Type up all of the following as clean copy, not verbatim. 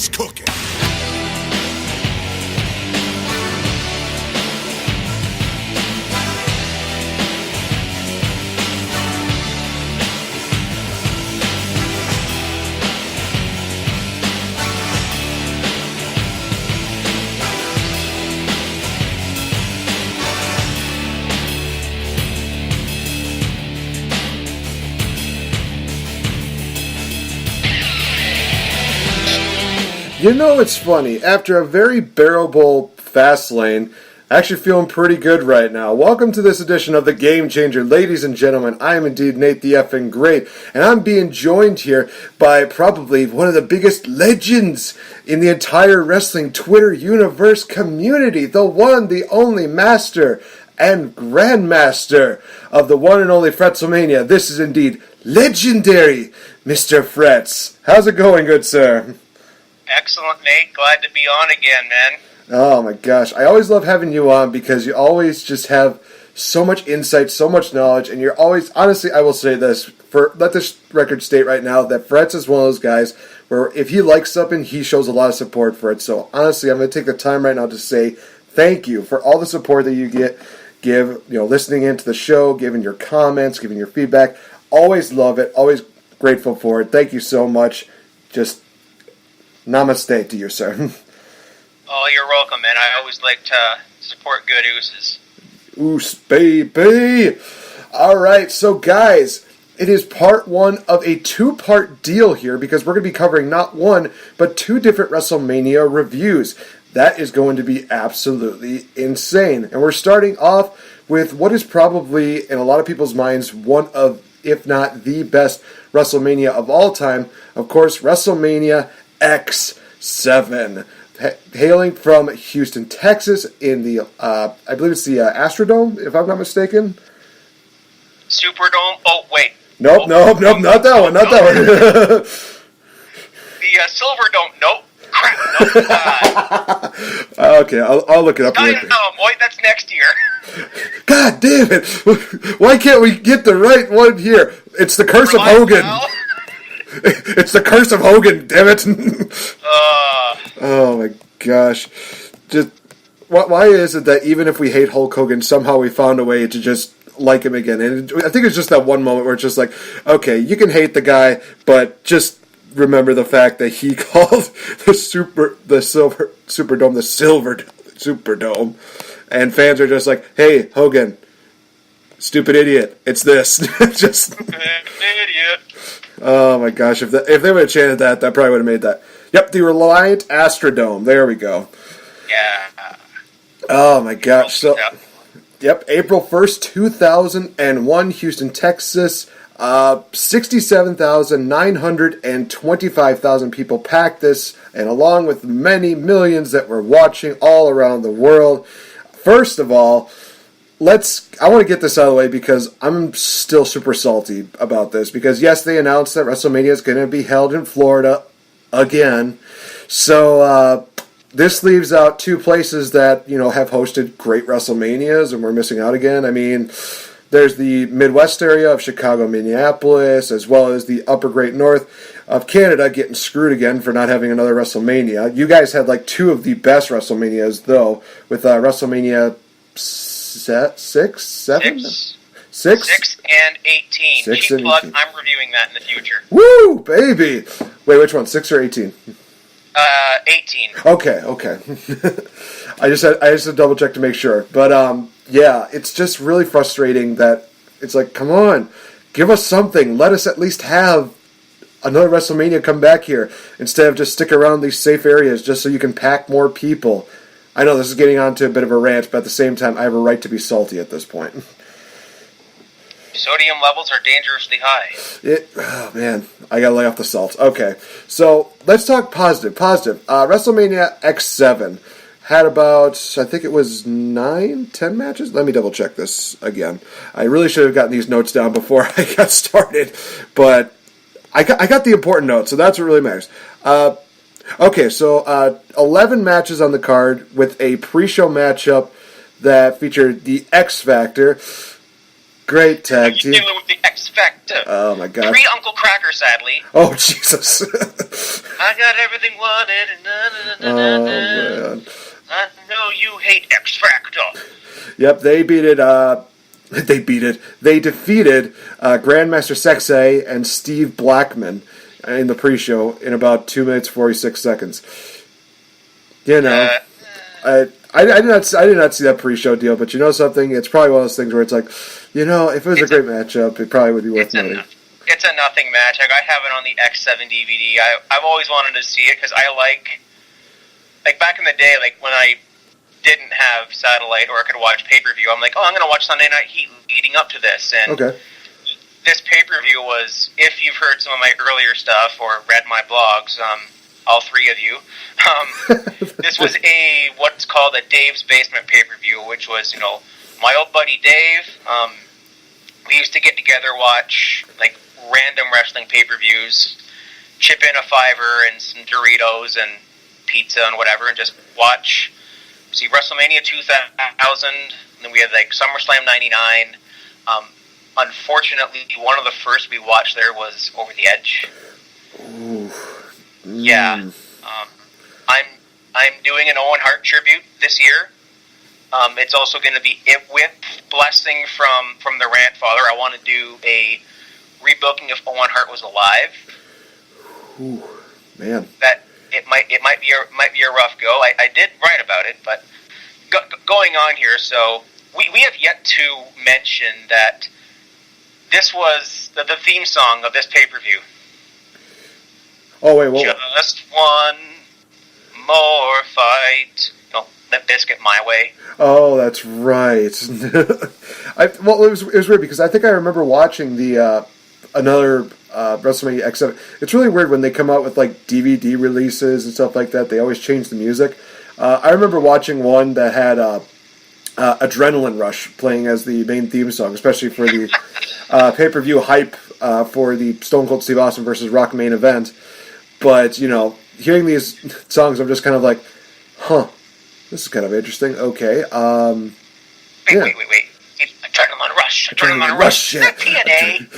is cooking. You know, it's funny. After a very bearable fast lane, actually feeling pretty good right now. Welcome to this edition of The Game Changer. Ladies and gentlemen, I am indeed Nate the Effing Great, and I'm being joined here by probably one of the biggest legends in the entire wrestling Twitter universe community. The one, the only master and grandmaster of the one and only Wrestlemania. This is indeed Legendary Mr Fretz. How's it going, good sir? Excellent, Nate. Glad to be on again, man. Oh my gosh. I always love having you on because you always just have so much insight, so much knowledge, and you're always, honestly, I will say this, let this record state right now that Fretz is one of those guys where if he likes something, he shows a lot of support for it. So honestly, I'm going to take the time right now to say thank you for all the support that you give, listening into the show, giving your comments, giving your feedback. Always love it. Always grateful for it. Thank you so much. Just namaste to you, sir. Oh, you're welcome, man. I always like to support good oozes. Oos, baby! Alright, so guys, it is part one of a two-part deal here because we're going to be covering not one, but two different WrestleMania reviews. That is going to be absolutely insane. And we're starting off with what is probably, in a lot of people's minds, one of, if not the best WrestleMania of all time. Of course, WrestleMania X-7, hailing from Houston, Texas, in the, I believe it's the Astrodome, if I'm not mistaken. Superdome? Oh, wait. Nope, not that one, The Silverdome? Nope. Crap, nope. Okay, I'll look it up. Boy, that's next year. God damn it! Why can't we get the right one here? It's the Curse of Hogan. It's the Curse of Hogan, damn it! Oh my gosh. Just why is it that even if we hate Hulk Hogan, somehow we found a way to just like him again? And I think it's just that one moment where it's just like, okay, you can hate the guy, but just remember the fact that he called the Silver Superdome the Silver Superdome, and fans are just like, hey, Hogan, stupid idiot, it's this. Just idiot. Oh my gosh, if they would have chanted that probably would have made that. Yep, the Reliant Astrodome. There we go. Yeah. Oh my gosh. So, yep, April 1st, 2001, Houston, Texas. 67,925,000 people packed this, and along with many millions that were watching all around the world. First of all, I want to get this out of the way because I'm still super salty about this. Because yes, they announced that WrestleMania is going to be held in Florida again. So this leaves out two places that have hosted great WrestleManias, and we're missing out again. I mean, there's the Midwest area of Chicago, Minneapolis, as well as the Upper Great North of Canada getting screwed again for not having another WrestleMania. You guys had like two of the best WrestleManias though, with WrestleMania 6, 7? 6 and 18. 6 Cheap and plug, 18. I'm reviewing that in the future. Woo, baby! Wait, which one? 6 or 18? 18. Okay. I just had to double check to make sure. But yeah, it's just really frustrating that it's like, come on, give us something. Let us at least have another WrestleMania come back here instead of just stick around these safe areas just so you can pack more people. I know this is getting on to a bit of a rant, but at the same time, I have a right to be salty at this point. Sodium levels are dangerously high. Oh man, I gotta lay off the salt. Okay, so let's talk positive. WrestleMania X-7 had about, I think it was 9-10 matches? Let me double check this again. I really should have gotten these notes down before I got started, but I got the important notes, so that's what really matters. Okay, so 11 matches on the card with a pre-show matchup that featured the X Factor. Great tag team. Dealing with the X Factor. Oh my god. Pre-Uncle Cracker, sadly. Oh Jesus. I got everything wanted. Oh, man. I know you hate X Factor. Yep, they beat it. They defeated Grandmaster Sexay and Steve Blackman in the pre-show in about 2 minutes 46 seconds. You know, I did not see that pre-show deal, but you know something? It's probably one of those things where it's like, you know, if it was a great matchup, it probably would be worth noting. It's a nothing match. Like, I have it on the X-7 DVD. I've always wanted to see it because I like back in the day, like when I didn't have satellite or I could watch pay-per-view, I'm like, I'm going to watch Sunday Night Heat leading up to this. And this pay-per-view was, if you've heard some of my earlier stuff or read my blogs, all three of you, this was what's called a Dave's Basement pay-per-view, which was, my old buddy Dave. We used to get together, watch like random wrestling pay-per-views, chip in a $5 and some Doritos and pizza and whatever, and just watch. See WrestleMania 2000, and then we had like SummerSlam 99. Unfortunately, one of the first we watched there was Over the Edge. Ooh. Yeah. I'm doing an Owen Hart tribute this year. It's also going to be with blessing from the Rant Father. I want to do a rebooking if Owen Hart was alive. Ooh, man. That it might be a rough go. I did write about it, but going on here. So we have yet to mention that this was the theme song of this pay-per-view. Oh wait, whoa. Just one more fight. Limp Bizkit, My Way. Oh, that's right. It was weird because I think I remember watching the another WrestleMania X-7. It's really weird when they come out with like DVD releases and stuff like that. They always change the music. I remember watching one that had Adrenaline Rush playing as the main theme song, especially for the pay-per-view hype for the Stone Cold Steve Austin versus Rock main event. But, hearing these songs, I'm just kind of like, this is kind of interesting. Okay. Wait. Adrenaline Rush. Adrenaline Rush. Yeah. TNA.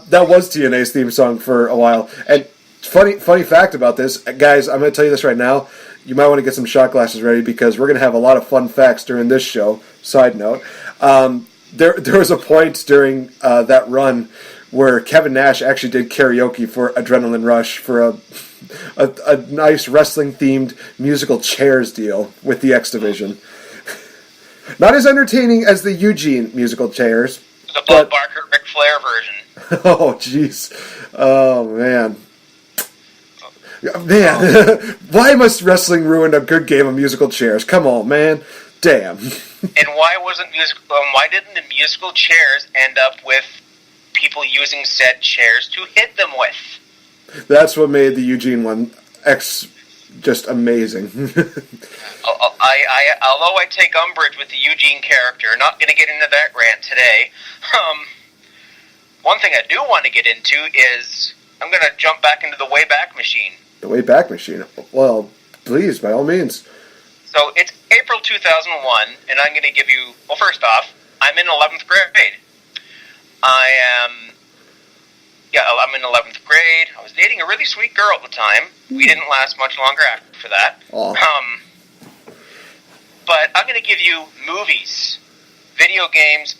That was TNA's theme song for a while. And funny fact about this, guys, I'm going to tell you this right now. You might want to get some shot glasses ready because we're going to have a lot of fun facts during this show. Side note. There was a point during that run where Kevin Nash actually did karaoke for Adrenaline Rush for a nice wrestling-themed musical chairs deal with the X Division. Not as entertaining as the Eugene musical chairs. The Bob Barker Ric Flair version. Oh, jeez. Oh, man. Man, why must wrestling ruin a good game of musical chairs? Come on, man. Damn. And why didn't the musical chairs end up with people using said chairs to hit them with? That's what made the Eugene one just amazing. Although I take umbrage with the Eugene character, not going to get into that rant today. One thing I do want to get into is I'm going to jump back into the Wayback Machine. The Wayback Machine? Well, please, by all means. So it's April 2001, and I'm going to give you... Well, first off, I'm in 11th grade. I'm in 11th grade. I was dating a really sweet girl at the time. We didn't last much longer after that. But I'm going to give you movies, video games,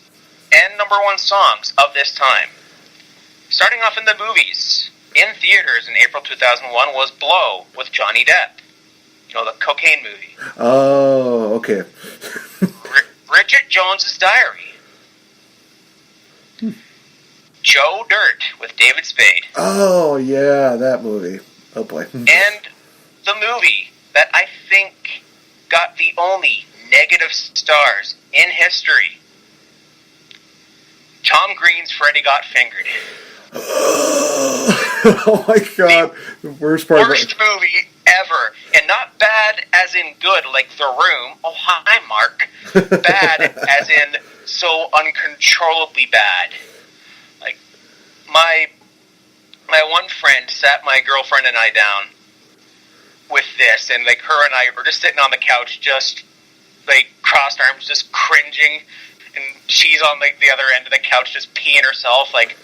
and number one songs of this time. Starting off in the movies, in theaters in April 2001 was Blow with Johnny Depp. The cocaine movie. Oh, okay. Bridget Jones's Diary. Joe Dirt with David Spade. Oh, yeah, that movie. Oh, boy. And the movie that I think got the only negative stars in history. Tom Green's Freddy Got Fingered. Oh, my God. The worst part. Worst movie ever. And not bad as in good, like The Room. Oh, hi, Mark. Bad as in so uncontrollably bad. Like, my one friend sat my girlfriend and I down with this, and like her and I were just sitting on the couch, just like crossed arms, just cringing, and she's on like the other end of the couch, just peeing herself. Like,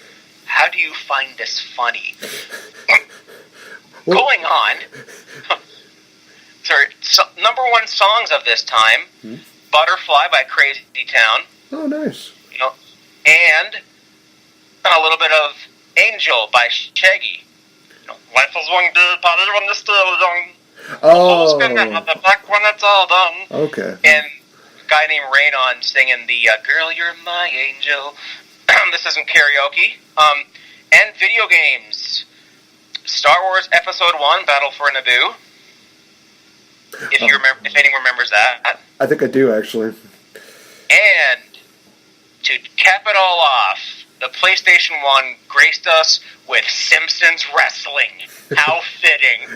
how do you find this funny? Going on. Sorry, number one songs of this time: "Butterfly" by Crazy Town. Oh, nice. And a little bit of "Angel" by Shaggy. Life is one good, party when the still young. Oh. Who's gonna have the back when it's all done? Okay. And a guy named Raynon singing the "Girl, You're My Angel." This isn't karaoke. And video games. Star Wars Episode 1, Battle for Naboo. If anyone remembers that. I think I do, actually. And to cap it all off, the PlayStation 1 graced us with Simpsons Wrestling. How fitting.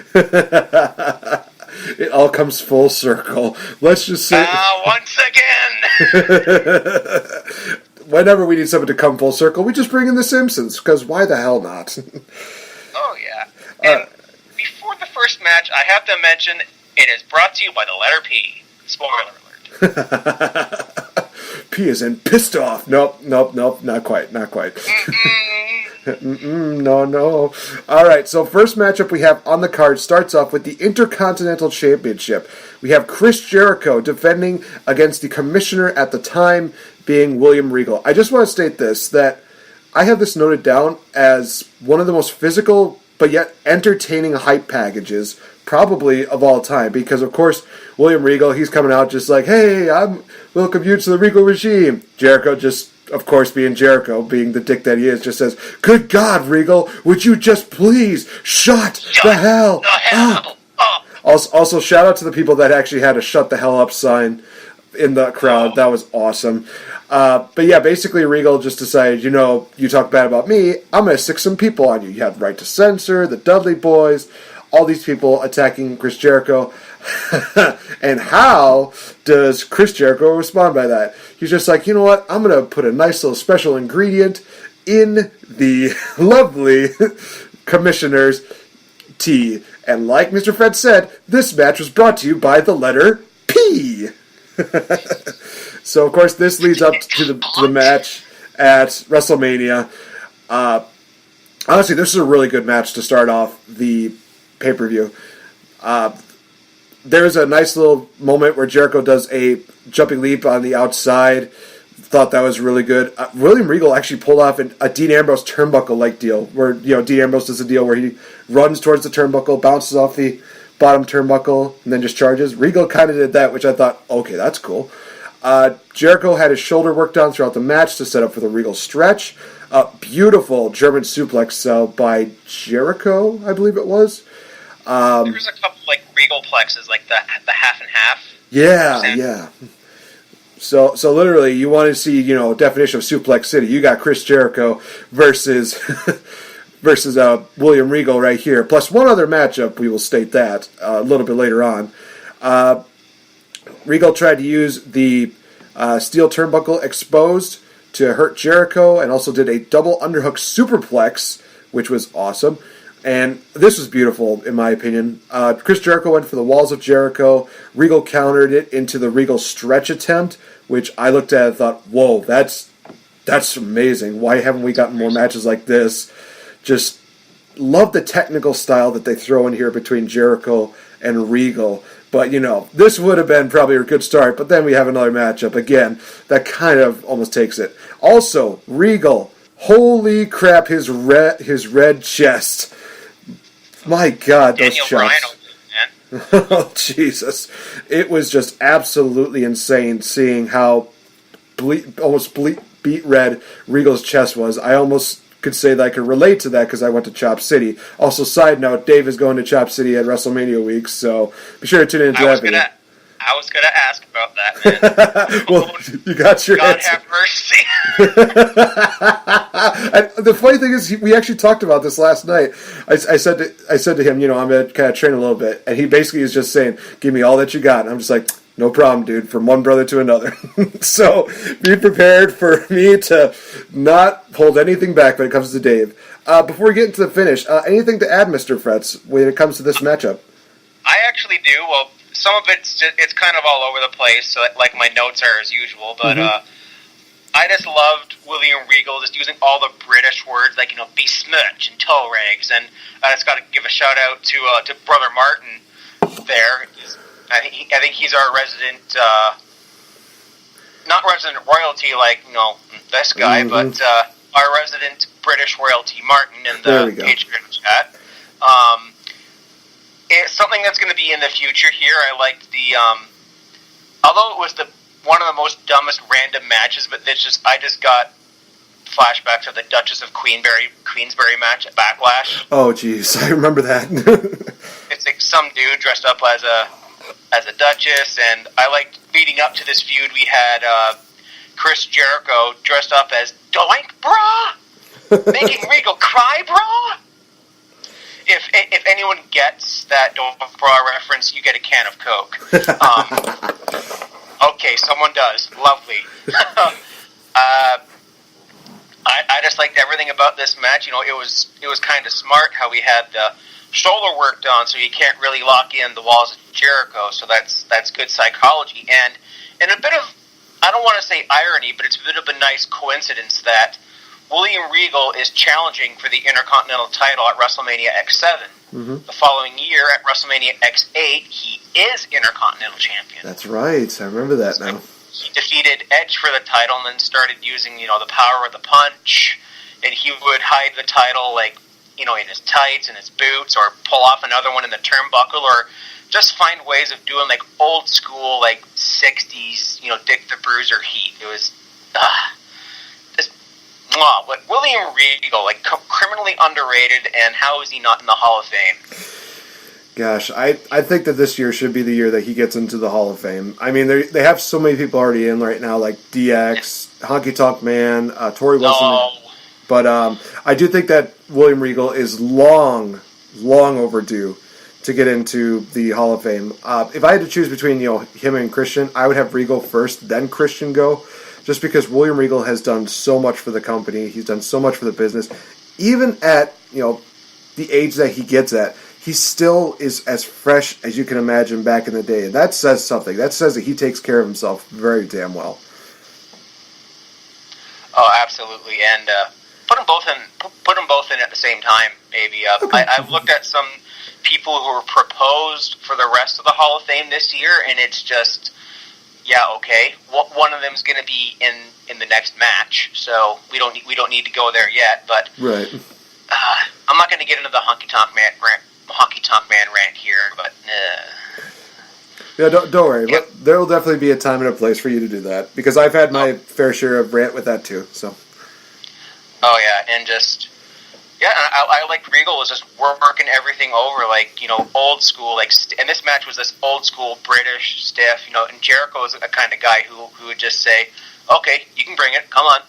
It all comes full circle. Let's just say... once again! Whenever we need something to come full circle, we just bring in the Simpsons, because why the hell not? Oh, yeah. And before the first match, I have to mention, it is brought to you by the letter P. Spoiler alert. P is in pissed off. Nope, not quite. No. Alright, so first matchup we have on the card starts off with the Intercontinental Championship. We have Chris Jericho defending against the commissioner at the time, being William Regal. I just want to state this, that I have this noted down as one of the most physical but yet entertaining hype packages probably of all time, because of course William Regal, he's coming out just like, hey, welcome you to the Regal regime. Jericho just, of course, being Jericho, being the dick that he is, just says, good God, Regal, would you just please shut the hell up? Also, shout out to the people that actually had a shut the hell up sign in the crowd. That was awesome. But yeah, basically Regal just decided, you talk bad about me, I'm going to stick some people on you. You have Right to Censor, the Dudley Boys, all these people attacking Chris Jericho. And how does Chris Jericho respond by that? He's just like, you know what, I'm going to put a nice little special ingredient in the lovely commissioner's tea. And like Mr. Fretz said, this match was brought to you by the letter P. So, of course, this leads up to the match at WrestleMania. Honestly, this is a really good match to start off the pay-per-view. There's a nice little moment where Jericho does a jumping leap on the outside. Thought that was really good. William Regal actually pulled off a Dean Ambrose turnbuckle-like deal, where Dean Ambrose does a deal where he runs towards the turnbuckle, bounces off the bottom turnbuckle, and then just charges. Regal kind of did that, which I thought, okay, that's cool. Jericho had his shoulder worked on throughout the match to set up for the Regal stretch. Beautiful German suplex cell by Jericho, I believe it was. There was a couple Regal plexes, like the half and half. Yeah. So literally, you want to see, definition of Suplex City. You got Chris Jericho versus William Regal right here. Plus one other matchup, we will state that a little bit later on. Regal tried to use the steel turnbuckle exposed to hurt Jericho, and also did a double underhook superplex, which was awesome. And this was beautiful, in my opinion. Chris Jericho went for the walls of Jericho. Regal countered it into the Regal stretch attempt, which I looked at and thought, whoa, that's amazing. Why haven't we gotten more matches like this? Just love the technical style that they throw in here between Jericho and Regal. But, this would have been probably a good start, but then we have another matchup again that kind of almost takes it. Also, Regal, holy crap, his red chest. My God, those chops. Oh, Jesus. It was just absolutely insane seeing how almost beat red Regal's chest was. I almost could say that I could relate to that because I went to Chop City. Also, side note, Dave is going to Chop City at WrestleMania week, so be sure to tune into that video. I was going to ask about that, man. Well, you got your God answer. have mercy. And the funny thing is, we actually talked about this last night. I said to him, I'm going to kind of train a little bit, and he basically is just saying, give me all that you got. And I'm just like, no problem, dude, from one brother to another. So be prepared for me to not hold anything back when it comes to Dave. Before we get into the finish, anything to add, Mr. Fretz, when it comes to this matchup? I actually do. Well, some of it's kind of all over the place, so like my notes are as usual. But I just loved William Regal just using all the British words like, besmirch and toe rags, and I just got to give a shout out to Brother Martin there. I think he's our resident, not resident royalty like this guy, but our resident British royalty, Martin, in the Patreon chat. It's something that's going to be in the future here. I liked the, although it was one of the most dumbest random matches, but I just got flashbacks of the Duchess of Queensberry match at Backlash. Oh, jeez, I remember that. It's like some dude dressed up as a Duchess, and I liked leading up to this feud. We had Chris Jericho dressed up as Doink Bra, making Regal cry, bra. If anyone gets that Doink Bra reference, you get a can of Coke. Okay, someone does. Lovely. I just liked everything about this match. It was kind of smart how we had the shoulder work done, so you can't really lock in the walls of Jericho. So that's good psychology, and a bit of, I don't want to say irony, but it's a bit of a nice coincidence that William Regal is challenging for the Intercontinental title at Wrestlemania X-7. Mm-hmm. The following year at Wrestlemania X-8, he is Intercontinental Champion. That's right. I remember that now. He defeated Edge for the title and then started using, the power of the punch, and he would hide the title, in his tights and his boots, or pull off another one in the turnbuckle, or just find ways of doing, old school, 60s, Dick the Bruiser heat. It was, but William Regal, criminally underrated, and how is he not in the Hall of Fame? Gosh, I think that this year should be the year that he gets into the Hall of Fame. I mean, they have so many people already in right now, like DX, Honky Tonk Man, Tori Wilson. No. But I do think that William Regal is long overdue to get into the Hall of Fame. If I had to choose between him and Christian, I would have Regal first, then Christian go. Just because William Regal has done so much for the company, he's done so much for the business. Even at the age that he gets at, he still is as fresh as you can imagine back in the day. And that says something. That says that he takes care of himself very damn well. Oh, absolutely. And put them both in at the same time, maybe. I've looked at some people who were proposed for the rest of the Hall of Fame this year, and it's just, yeah, okay. One of them is going to be in the next match, so we don't need to go there yet. But right. I'm not going to get into the Honky Tonk Man rant here, but. Yeah, don't worry. Yep. There will definitely be a time and a place for you to do that, because I've had my fair share of rant with that too. So. Oh yeah, and just I like Regal was just working everything over, old school, and this match was this old school British stiff, and Jericho is a kind of guy who would just say, "Okay, you can bring it, come on."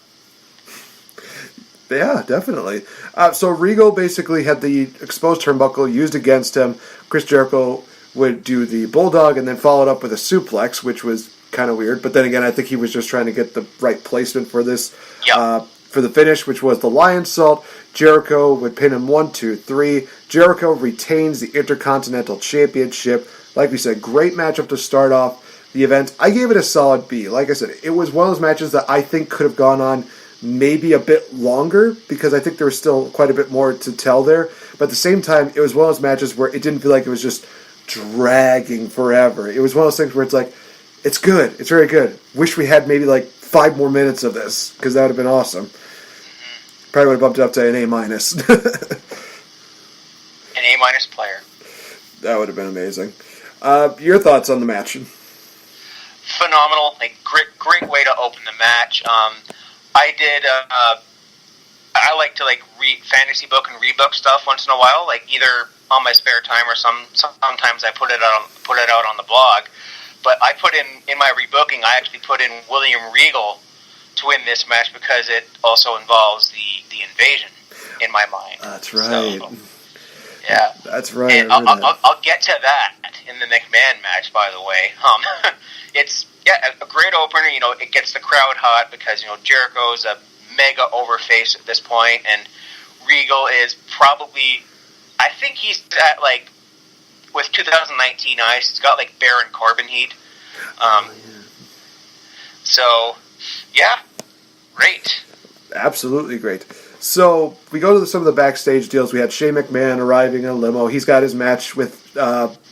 Yeah, definitely. So Regal basically had the exposed turnbuckle used against him. Chris Jericho would do the bulldog and then followed up with a suplex, which was kind of weird. But then again, I think he was just trying to get the right placement for this. Yep. For the finish, which was the Lion Salt. Jericho would pin him 1, 2, 3. Jericho retains the Intercontinental Championship. Like we said, great matchup to start off the event. I gave it a solid B. Like I said, it was one of those matches that I think could have gone on maybe a bit longer, because I think there was still quite a bit more to tell there. But at the same time, it was one of those matches where it didn't feel like it was just dragging forever. It was one of those things where it's like, it's good. It's very good. Wish we had maybe 5 more minutes of this, because that would have been awesome. Probably would have bumped it up to an A-. An A- player. That would have been amazing. Your thoughts on the match? Phenomenal. Great way to open the match. I did. I like to read fantasy book and rebook stuff once in a while, either on my spare time or sometimes I put it out on the blog. But I put in my rebooking, I actually put in William Regal to win this match because it also involves the invasion in my mind. That's right. So, yeah, that's right. And I'll get to that in the McMahon match. By the way, it's a great opener. It gets the crowd hot because Jericho's a mega overface at this point, and Regal is probably, I think he's at with 2019 eyes, he's got Baron Corbin heat. So, yeah, great. Absolutely great. So we go to some of the backstage deals. We had Shane McMahon arriving in a limo. He's got his match with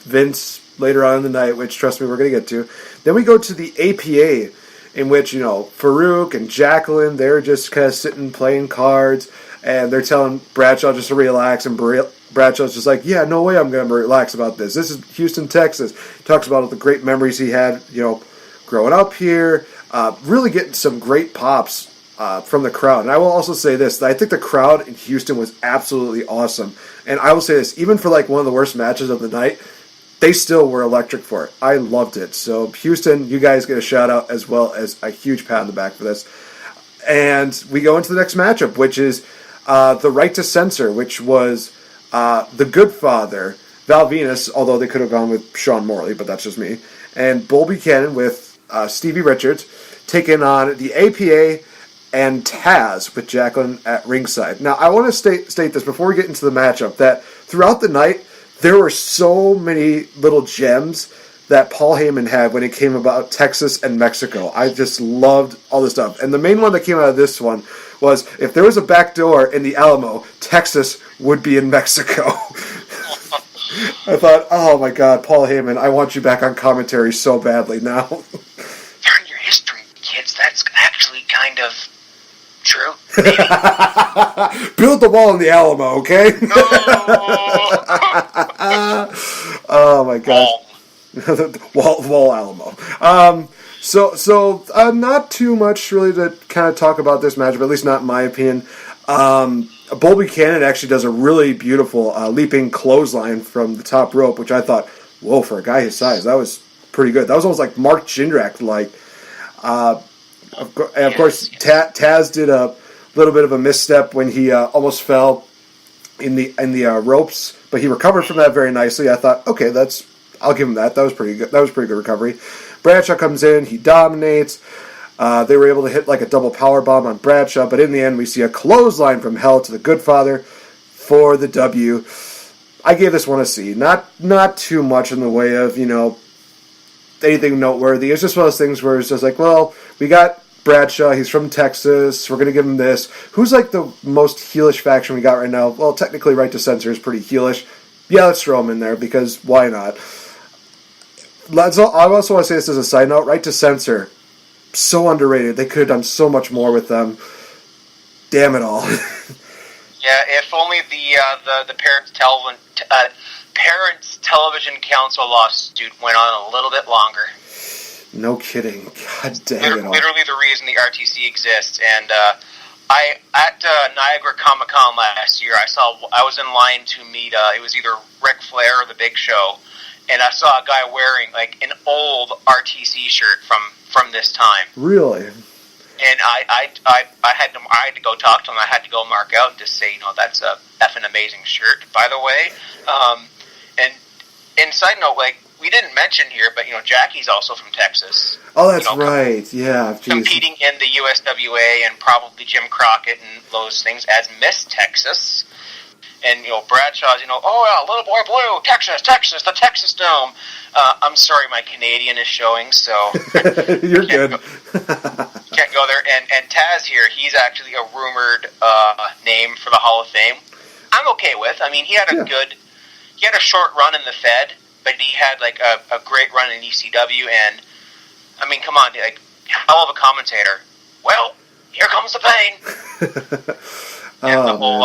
Vince later on in the night, which, trust me, we're going to get to. Then we go to the APA, in which, Farouk and Jacqueline, they're just kind of sitting playing cards, and they're telling Bradshaw just to relax, and Bradshaw's just like, yeah, no way I'm going to relax about this. This is Houston, Texas. He talks about all the great memories he had, growing up here, really getting some great pops from the crowd. And I will also say this, that I think the crowd in Houston was absolutely awesome. And I will say this, even for like one of the worst matches of the night, they still were electric for it. I loved it. So Houston, you guys get a shout out as well as a huge pat on the back for this. And we go into the next matchup, which is the Right to Censor, which was the Good Father, Val Venus, although they could have gone with Sean Morley, but that's just me, and Bull Buchanan with Stevie Richards, taking on the APA and Taz with Jacqueline at ringside. Now, I want to state this before we get into the matchup, that throughout the night, there were so many little gems that Paul Heyman had when it came about Texas and Mexico. I just loved all this stuff. And the main one that came out of this one was, if there was a back door in the Alamo, Texas would be in Mexico. I thought, oh my God, Paul Heyman, I want you back on commentary so badly now. Learn your history, kids. That's actually kind of true. Build the wall in the Alamo, okay? Oh my gosh. Wall Alamo. So not too much really to kind of talk about this matchup, at least not in my opinion. Bull Buchanan actually does a really beautiful leaping clothesline from the top rope, which I thought, whoa, for a guy his size, that was pretty good. That was almost like Mark Jindrak-like. And of course, Taz did a little bit of a misstep when he almost fell in the ropes, but he recovered from that very nicely. I thought, okay, I'll give him that. That was pretty good. That was pretty good recovery. Bradshaw comes in, he dominates. They were able to hit like a double power bomb on Bradshaw, but in the end, we see a clothesline from hell to the Good Father for the W. I gave this one a C. Not too much in the way of anything noteworthy. It's just one of those things where it's just like, well, we got Bradshaw, he's from Texas, we're going to give him this. Who's like the most heelish faction we got right now? Well, technically Right to Censor is pretty heelish. Yeah, let's throw him in there, because why not? I also want to say this as a side note, Right to Censor, so underrated. They could have done so much more with them. Damn it all. Yeah, if only the Parents Television Council lawsuit went on a little bit longer. No kidding. God damn it all. Literally the reason the RTC exists. And I at Niagara Comic Con last year, I was in line to meet. It was either Ric Flair or the Big Show, and I saw a guy wearing like an old RTC shirt from this time. Really? And I had to go talk to him. I had to go mark out and just say, that's a effing amazing shirt, by the way. And side note, like, we didn't mention here, but Jackie's also from Texas. Oh, that's right. Yeah, geez. Competing in the USWA and probably Jim Crockett and those things as Miss Texas. And Bradshaw's, oh yeah, Little Boy Blue, Texas, the Texas Dome. I'm sorry, my Canadian is showing, so you're good. Can't go there. And Taz here, he's actually a rumored name for the Hall of Fame. I'm okay with. I mean, he had a short run in the Fed, but he had like a great run in ECW. And I mean, come on, like, hell of a commentator. Well, here comes the pain. And the whole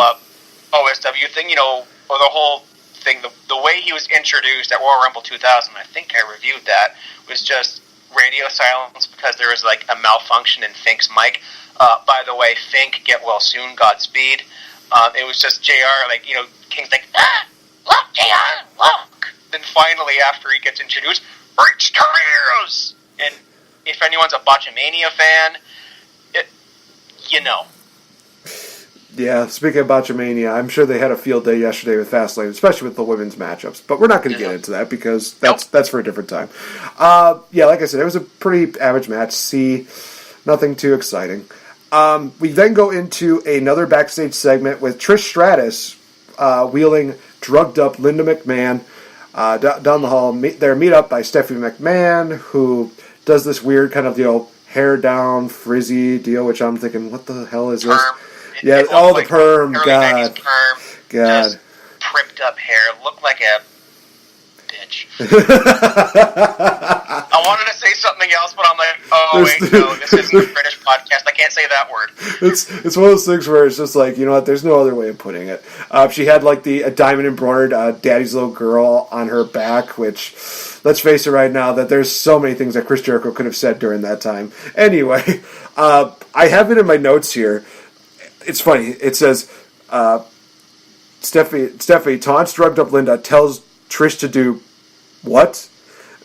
OSW thing, or the whole thing, the way he was introduced at Royal Rumble 2000, I think I reviewed that, was just radio silence because there was like a malfunction in Fink's mic. By the way, Fink, get well soon, Godspeed. It was just JR, like, King's like, look, JR, look. Then finally, after he gets introduced, reach careers! And if anyone's a Botchamania fan, Yeah, speaking of Botchamania, I'm sure they had a field day yesterday with Fastlane, especially with the women's matchups. But we're not going to get into that because that's for a different time. Yeah, like I said, it was a pretty average match. C, nothing too exciting. We then go into another backstage segment with Trish Stratus wheeling drugged-up Linda McMahon down the hall. They're meet up by Stephanie McMahon, who does this weird kind of, hair down, frizzy deal, which I'm thinking, what the hell is this? Perm. Yeah, the perm. Early God. 90s perm. God. Just pripped up hair. Looked like a bitch. I wanted to say something else, but I'm like, wait, no, this isn't a British podcast. I can't say that word. It's one of those things where it's just like, you know what, there's no other way of putting it. She had like a diamond embroidered Daddy's Little Girl on her back, which, let's face it right now, that there's so many things that Chris Jericho could have said during that time. Anyway, I have it in my notes here. It's funny. It says, Stephanie taunts drugged up Linda, tells Trish to do what?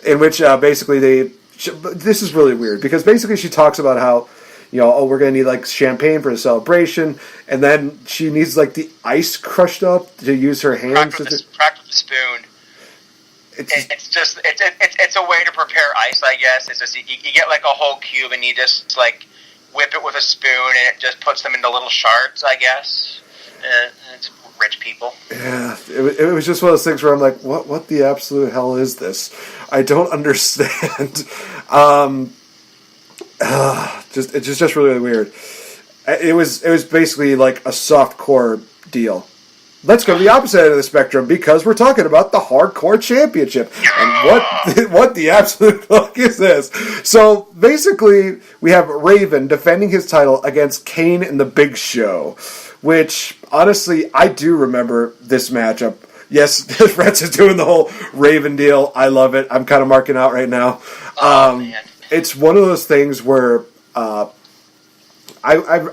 In which basically this is really weird because basically she talks about how, you know, we're going to need like champagne for the celebration, and then she needs like the ice crushed up to use her hands. Cracked with a spoon. It's a way to prepare ice, I guess. It's just you get like a whole cube and you just like whip it with a spoon and it just puts them into little shards, I guess. It's rich people. Yeah, it was just one of those things where I'm like, what the absolute hell is this? I don't understand. It's just really weird. It was basically like a soft core deal. Let's go to the opposite end of the spectrum because we're talking about the Hardcore Championship. And what the absolute fuck is this? So basically, we have Raven defending his title against Kane in the Big Show, which honestly, I do remember this matchup. Yes, Fretz is doing the whole Raven deal. I love it. I'm kind of marking out right now. Man. It's one of those things where I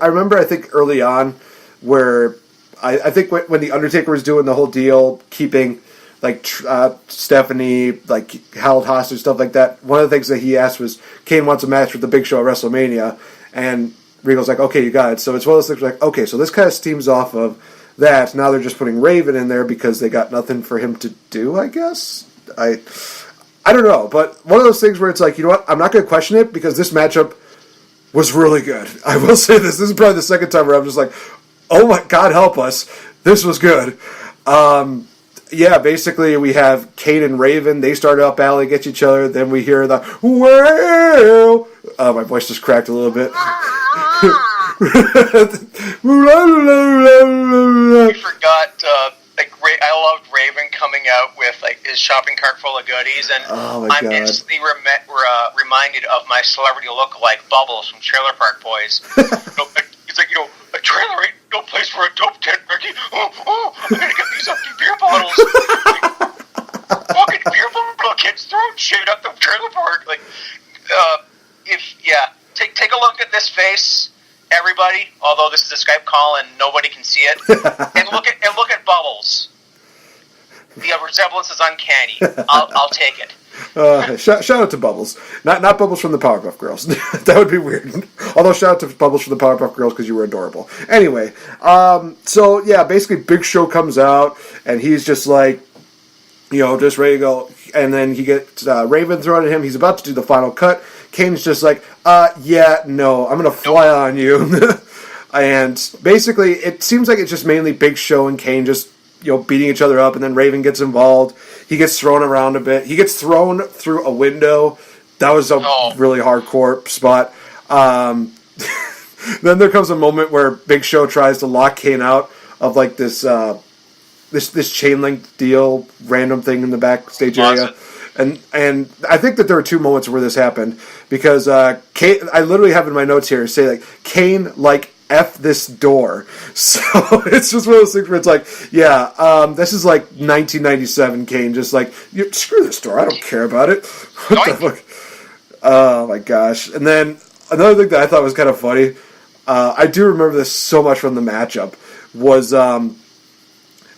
remember, I think early on, where I think when the Undertaker was doing the whole deal, keeping like Stephanie like held hostage, stuff like that. One of the things that he asked was, Kane wants a match with the Big Show at WrestleMania, and Regal's like, okay, you got it. So it's one of those things like, okay, so this kind of steams off of that. Now they're just putting Raven in there because they got nothing for him to do, I guess. I don't know, but one of those things where it's like, you know what, I'm not going to question it because this matchup was really good. I will say this. This is probably the second time where I'm just like, oh my God, help us. This was good. Yeah, basically we have Kane and Raven. They start up alley against each other. Then we hear the, well, my voice just cracked a little bit. We forgot, I loved Raven coming out with like his shopping cart full of goodies, and I'm instantly reminded of my celebrity lookalike Bubbles from Trailer Park Boys. He's like, a trailer ain't no place for a dope tent, Ricky. I'm gonna get these empty beer bottles. Fucking beer bottle kids throwing shit at the trailer park. Like, take a look at this face, everybody. Although this is a Skype call and nobody can see it, and look at Bubbles. The resemblance is uncanny. I'll take it. Shout out to Bubbles. Not Bubbles from the Powerpuff Girls. That would be weird. Although shout out to Bubbles from the Powerpuff Girls because you were adorable. Anyway, so yeah, basically Big Show comes out and he's just like, just ready to go. And then he gets Raven thrown at him. He's about to do the final cut. Kane's just like, yeah, no, I'm going to fly on you. And basically it seems like it's just mainly Big Show and Kane just beating each other up, and then Raven gets involved. He gets thrown around a bit. He gets thrown through a window. That was a really hardcore spot. Then there comes a moment where Big Show tries to lock Kane out of like this chain link deal, random thing in the backstage area. And I think that there were two moments where this happened because Kane, I literally have in my notes here say like Kane like F this door. So it's just one of those things where it's like, yeah, this is like 1997 Kane, just like, screw this door, I don't care about it. What the fuck? Oh my gosh. And then another thing that I thought was kind of funny, I do remember this so much from the matchup, was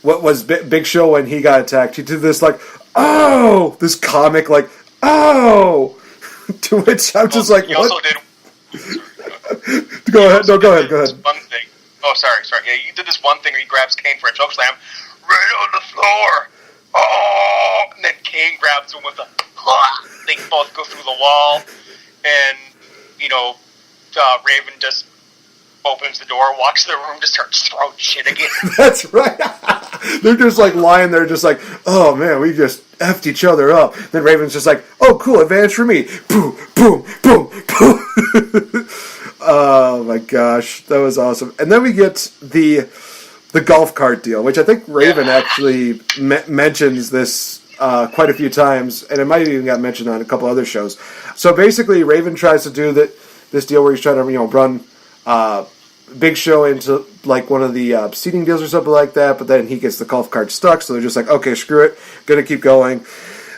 what was Big Show when he got attacked. He did this like, oh, this comic like, oh, to which I'm just like, what? Also did. Go ahead. One thing. Oh, sorry. Yeah, you did this one thing where he grabs Kane for a choke slam right on the floor. Oh, and then Kane grabs him with a. They both go through the wall, and Raven just opens the door, walks to the room, just starts throwing shit again. That's right. They're just like lying there, just like, oh man, we just effed each other up. Then Raven's just like, oh cool, advantage for me. Boom, boom, boom, boom. Oh my gosh, that was awesome. And then we get the golf cart deal, which I think Raven actually mentions this quite a few times, and it might have even got mentioned on a couple other shows. So basically, Raven tries to do this deal where he's trying to run Big Show into like one of the seating deals or something like that, but then he gets the golf cart stuck, so they're just like, okay, screw it, gonna keep going.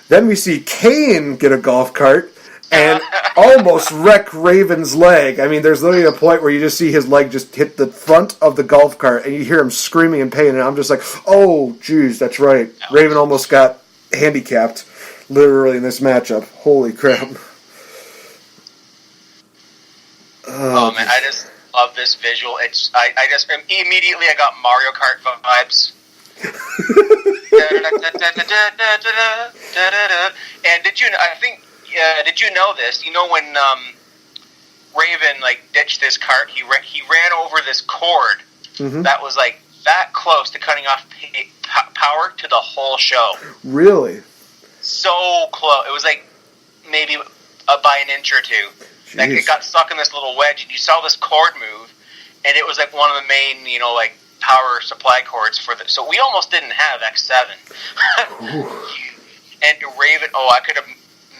Then we see Kane get a golf cart and almost wreck Raven's leg. I mean, there's literally a point where you just see his leg just hit the front of the golf cart, and you hear him screaming in pain, and I'm just like, oh, geez, that's right. Raven almost got handicapped, literally, in this matchup. Holy crap. Oh, man, I just love this visual. I just, immediately I got Mario Kart vibes. And did you know this? You know when Raven like ditched this cart, he ran over this cord that was like that close to cutting off power to the whole show. Really? So close. It was like maybe by an inch or two. Jeez. Like it got stuck in this little wedge, and you saw this cord move, and it was like one of the main, like power supply cords for the. So we almost didn't have X-7. And Raven, I could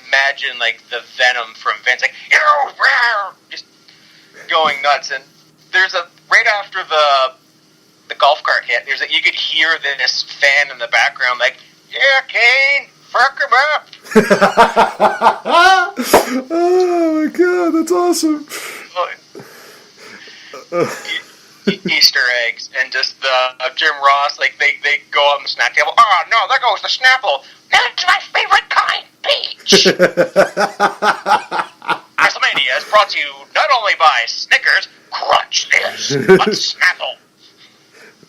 imagine like the venom from Vince, like just going nuts. And there's right after the golf cart hit, you could hear this fan in the background, like, yeah, Kane, fuck him up. Oh my god, that's awesome. Easter eggs, and just Jim Ross, like they go on the snack table. Oh no, there goes the Snapple. That's my favorite kind, peach. Wrestlemania is brought to you not only by Snickers, crunch this, but Snapple.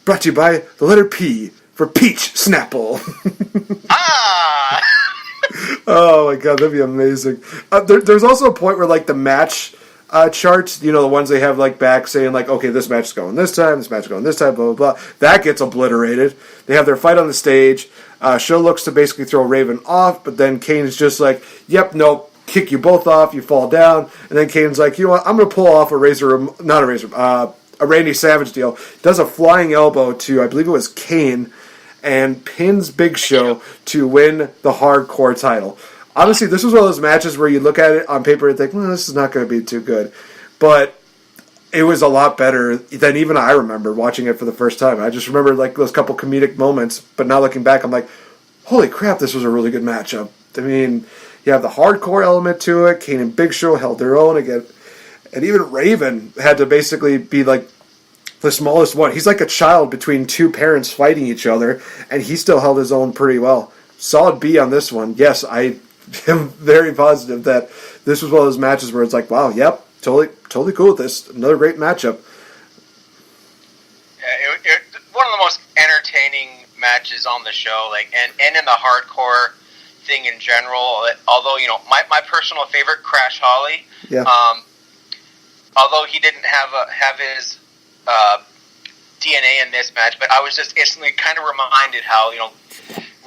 Brought to you by the letter P for Peach Snapple. Ah! Oh my god, that'd be amazing. There's also a point where like the match charts, the ones they have like back saying like, okay, this match is going this time, this match is going this time, blah, blah, blah. That gets obliterated. They have their fight on the stage. Show looks to basically throw Raven off, but then Kane's just like, yep, nope, kick you both off, you fall down. And then Kane's like, you know what, I'm going to pull off a Randy Savage deal. Does a flying elbow to, I believe it was Kane, and pins Big Show to win the hardcore title. Honestly, this was one of those matches where you look at it on paper and think, this is not going to be too good. But it was a lot better than even I remember watching it for the first time. I just remember like those couple comedic moments, but now looking back, I'm like, holy crap, this was a really good matchup. I mean, you have the hardcore element to it. Kane and Big Show held their own again. And even Raven had to basically be like the smallest one. He's like a child between two parents fighting each other, and he still held his own pretty well. Solid B on this one. Yes, I am very positive that this was one of those matches where it's like, wow, yep, totally cool with this. Another great matchup. Yeah, one of the most entertaining matches on the show, like, and in the hardcore thing in general. Although my personal favorite, Crash Holly. Yeah. Although he didn't have his DNA in this match, but I was just instantly kind of reminded how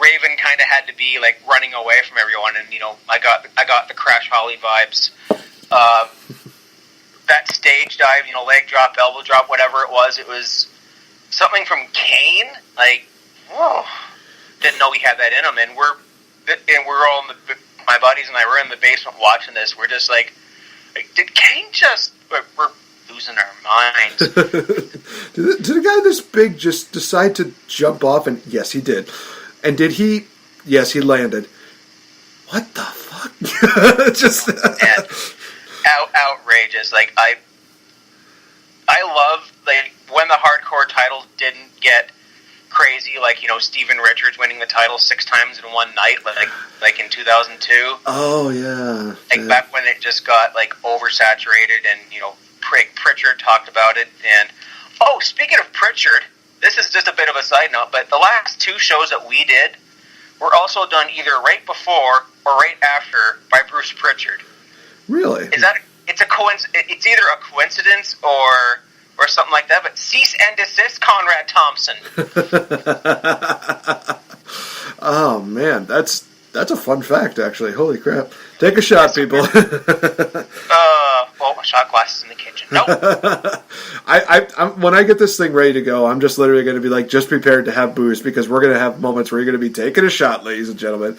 Raven kind of had to be like running away from everyone, and I got the Crash Holly vibes. That stage dive, leg drop, elbow drop, whatever it was something from Kane. Like, whoa, didn't know he had that in him, and we're all my buddies and I were in the basement watching this. We're just like did Kane just? We're losing our minds. Did a guy this big just decide to jump off? And yes, he did. And did he? Yes, he landed. What the fuck? Just outrageous. Like I love like when the hardcore titles didn't get crazy, like Steven Richards winning the title 6 times in one night, like in 2002. Oh yeah. Like back when it just got like oversaturated, and Pritchard talked about it. And speaking of Pritchard, this is just a bit of a side note, but the last 2 shows that we did were also done either right before or right after by Bruce Pritchard. Really? It's either a coincidence or something like that, but cease and desist, Conrad Thompson. Oh man, that's a fun fact actually. Holy crap. Take a shot, people. Well, shot glasses in the kitchen. Nope. I'm when I get this thing ready to go, I'm just literally going to be like, just prepared to have booze, because we're going to have moments where you're going to be taking a shot, ladies and gentlemen.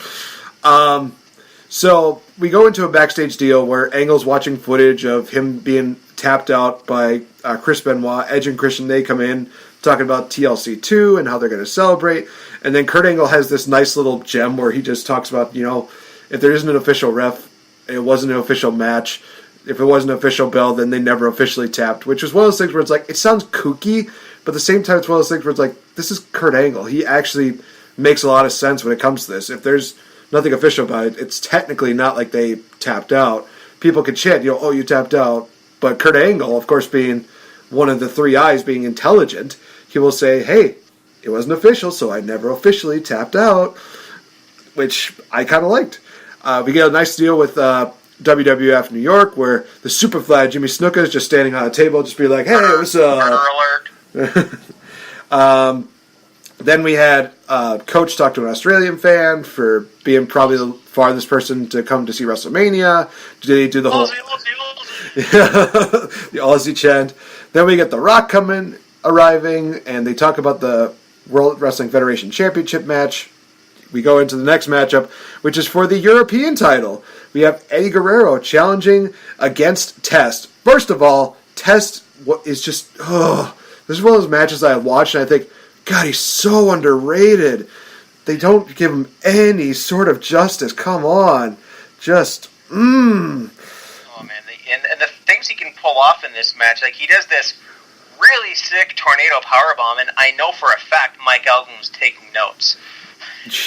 So we go into a backstage deal where Angle's watching footage of him being tapped out by Chris Benoit. Edge and Christian, they come in talking about TLC 2 and how they're going to celebrate. And then Kurt Angle has this nice little gem where he just talks about, if there isn't an official ref, it wasn't an official match. If it wasn't an official bell, then they never officially tapped, which is one of those things where it's like, it sounds kooky, but at the same time, it's one of those things where it's like, this is Kurt Angle. He actually makes a lot of sense when it comes to this. If there's nothing official about it, it's technically not like they tapped out. People could chant, oh, you tapped out. But Kurt Angle, of course, being one of the three eyes, being intelligent, he will say, hey, it wasn't official, so I never officially tapped out, which I kind of liked. We get a nice deal with WWF New York, where the Superfly Jimmy Snuka is just standing on a table, just be like, hey, what's up? Murder alert. Then we had Coach talk to an Australian fan for being probably the farthest person to come to see WrestleMania. Did he do the whole the Aussie chant? Then we get The Rock arriving, and they talk about the World Wrestling Federation Championship match. We go into the next matchup, which is for the European title. We have Eddie Guerrero challenging against Test. First of all, Test is just, this is one of those matches I watched, and I think, God, he's so underrated. They don't give him any sort of justice. Come on. Just, Oh, man. And the things he can pull off in this match, like, he does this really sick tornado powerbomb, and I know for a fact Mike Elgin was taking notes.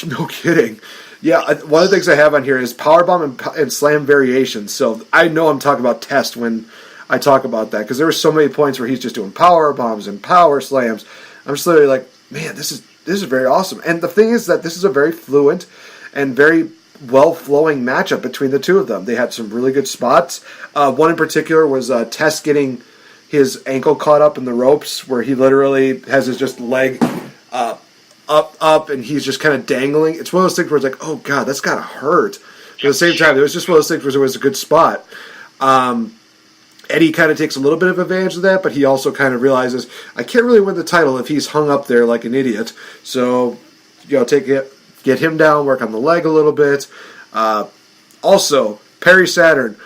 No kidding. Yeah, one of the things I have on here is powerbomb and slam variations. So I know I'm talking about Test when I talk about that, because there were so many points where he's just doing power bombs and power slams. I'm just literally like, man, this is very awesome. And the thing is that this is a very fluent and very well-flowing matchup between the two of them. They had some really good spots. One in particular was Test getting his ankle caught up in the ropes, where he literally has his just leg up, and he's just kind of dangling. It's one of those things where it's like, oh, God, that's got to hurt. But at the same time, it was just one of those things where it was a good spot. Eddie kind of takes a little bit of advantage of that, but he also kind of realizes, I can't really win the title if he's hung up there like an idiot. So, get him down, work on the leg a little bit. Also, Perry Saturn,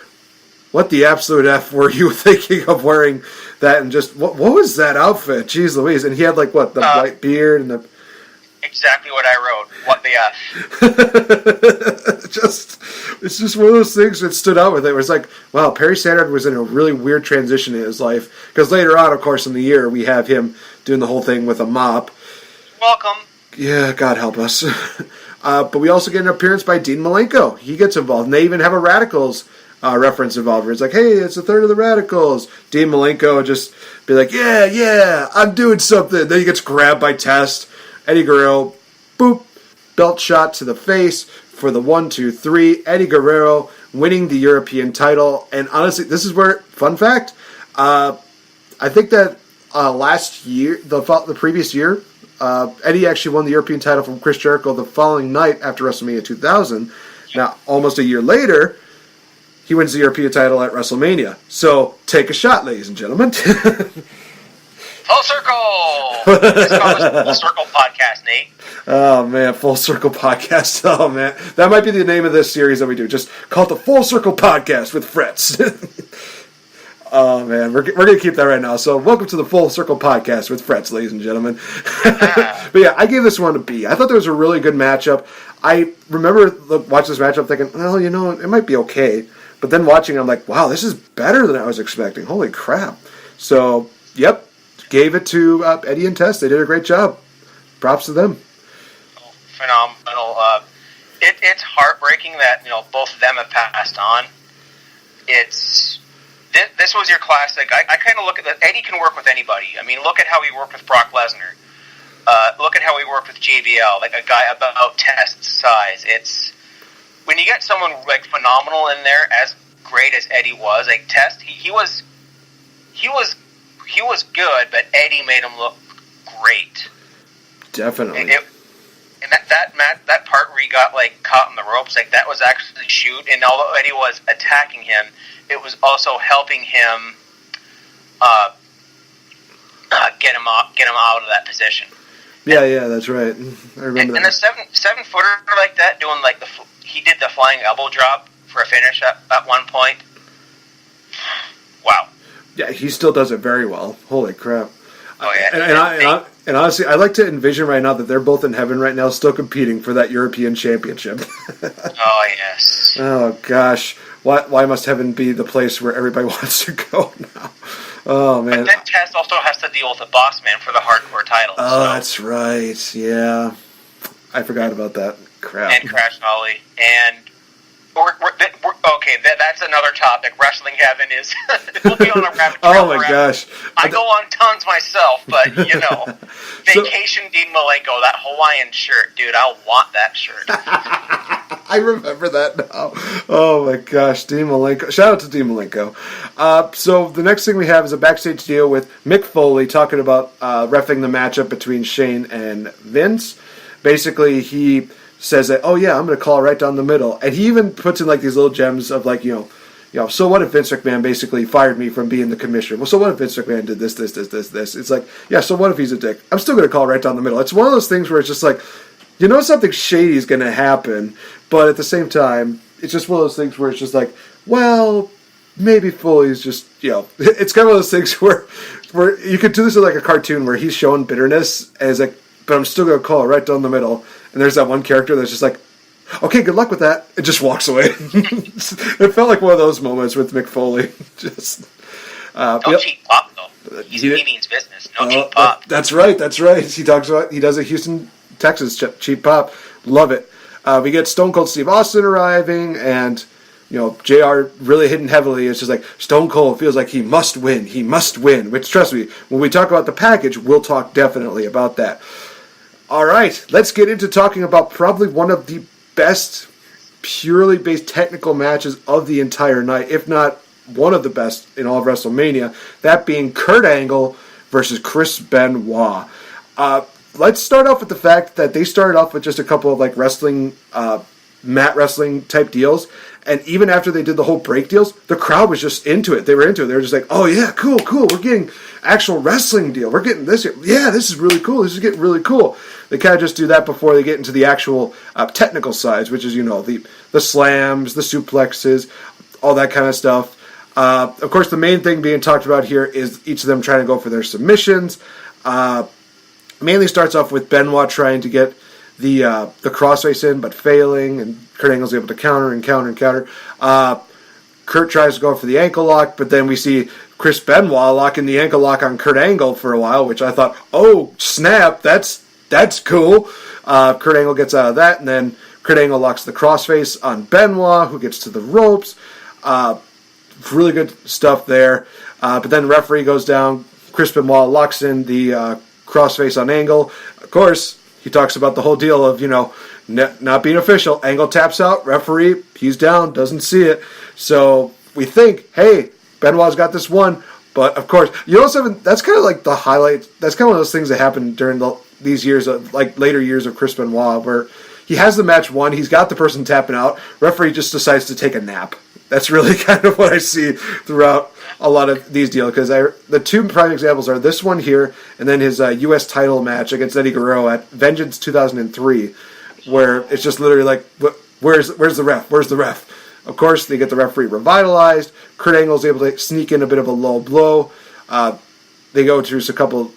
what the absolute F were you thinking of wearing that? And just, what was that outfit? Jeez Louise. And he had, the white beard and the... Exactly what I wrote. What the F. It's just one of those things that stood out with it. It was like, wow, Perry Saturn was in a really weird transition in his life. Because later on, of course, in the year, we have him doing the whole thing with a mop. Welcome. Yeah, God help us. But we also get an appearance by Dean Malenko. He gets involved. And they even have a Radicals reference involved, where it's like, hey, it's a third of the Radicals. Dean Malenko just be like, yeah, I'm doing something. Then he gets grabbed by Test. Eddie Guerrero, boop, belt shot to the face for the 1, 2, 3. Eddie Guerrero winning the European title. And honestly, this is where, fun fact, I think that last year, the previous year, Eddie actually won the European title from Chris Jericho the following night after WrestleMania 2000. Now, almost a year later, he wins the European title at WrestleMania. So, take a shot, ladies and gentlemen. Full circle! Let's call this Full Circle Podcast, Nate. Oh, man, Full Circle Podcast. Oh, man. That might be the name of this series that we do. Just call it the Full Circle Podcast with Fretz. Oh, man, we're going to keep that right now. So, welcome to the Full Circle Podcast with Fretz, ladies and gentlemen. But yeah, I gave this one a B. I thought there was a really good matchup. I remember watching this matchup thinking, well, it might be okay. But then watching it, I'm like, wow, this is better than I was expecting. Holy crap. So, yep. Gave it to Eddie and Test. They did a great job. Props to them. Phenomenal. It's heartbreaking that both of them have passed on. This was your classic. I kind of look at that. Eddie can work with anybody. I mean, look at how he worked with Brock Lesnar. Look at how he worked with JBL, like a guy about Test's size. It's when you get someone like phenomenal in there, as great as Eddie was. Like Test, he was good, but Eddie made him look great. Definitely. And that part where he got caught on the ropes, like that was actually shoot. And although Eddie was attacking him, it was also helping him get him out of that position. Yeah, that's right. I remember and that. And the seven footer like that, doing like he did the flying elbow drop for a finish at one point. Wow. Yeah, he still does it very well. Holy crap. Oh, yeah. And honestly, I like to envision right now that they're both in heaven right now, still competing for that European Championship. Oh, yes. Oh, gosh. Why must heaven be the place where everybody wants to go now? Oh, man. But then Tess also has to deal with the boss man for the hardcore title. Oh, that's right. Yeah. I forgot about that. Crap. And Crash Holly. And okay, that's another topic. Wrestling heaven is... we'll be on a rabbit trail. Oh, my gosh. I go on tons myself, but, Vacation Dean Malenko, that Hawaiian shirt, dude, I want that shirt. I remember that now. Oh, my gosh. Dean Malenko. Shout out to Dean Malenko. So the next thing we have is a backstage deal with Mick Foley talking about reffing the matchup between Shane and Vince. Basically, he says that, oh yeah, I'm going to call right down the middle. And he even puts in like these little gems of like, so what if Vince McMahon basically fired me from being the commissioner? Well, so what if Vince McMahon did this? It's like, yeah, so what if he's a dick? I'm still going to call right down the middle. It's one of those things where it's just like, something shady is going to happen, but at the same time, it's just one of those things where it's just like, well, maybe Foley's just, it's kind of one of those things where you could do this in like a cartoon where he's showing bitterness and it's like, but I'm still going to call it right down the middle. And there's that one character that's just like, okay, good luck with that. It just walks away. It felt like one of those moments with Mick Foley. Just no cheap pop though. He means business. No cheap pop. That's right. He talks about he does a Houston, Texas cheap pop. Love it. We get Stone Cold Steve Austin arriving, and JR really hitting heavily. It's just like Stone Cold feels like he must win. He must win. Which, trust me, when we talk about the package, we'll talk definitely about that. All right, let's get into talking about probably one of the best purely based technical matches of the entire night, if not one of the best in all of WrestleMania, that being Kurt Angle versus Chris Benoit. Let's start off with the fact that they started off with just a couple of like wrestling, mat wrestling type deals, and even after they did the whole break deals, the crowd was just into it. They were into it. They were just like, oh yeah, cool, we're getting actual wrestling deal. We're getting this here. Yeah, this is really cool. This is getting really cool. They kind of just do that before they get into the actual technical sides, which is, the slams, the suplexes, all that kind of stuff. Of course, the main thing being talked about here is each of them trying to go for their submissions. Mainly starts off with Benoit trying to get the crossface in, but failing, and Kurt Angle's able to counter. Kurt tries to go for the ankle lock, but then we see Chris Benoit locking the ankle lock on Kurt Angle for a while, which I thought, oh, snap, that's cool. Kurt Angle gets out of that, and then Kurt Angle locks the crossface on Benoit, who gets to the ropes. Really good stuff there. But then the referee goes down. Chris Benoit locks in the crossface on Angle. Of course, he talks about the whole deal of, not being official. Angle taps out. Referee, he's down, doesn't see it. So we think, hey, Benoit's got this one. But, of course, that's kind of like the highlight. That's kind of one of those things that happened during these years, like later years of Chris Benoit, where he has the match won, he's got the person tapping out, referee just decides to take a nap. That's really kind of what I see throughout a lot of these deals, because the two prime examples are this one here, and then his U.S. title match against Eddie Guerrero at Vengeance 2003, where it's just literally like, where's the ref? Where's the ref? Of course, they get the referee revitalized. Kurt Angle's able to sneak in a bit of a low blow. They go through a couple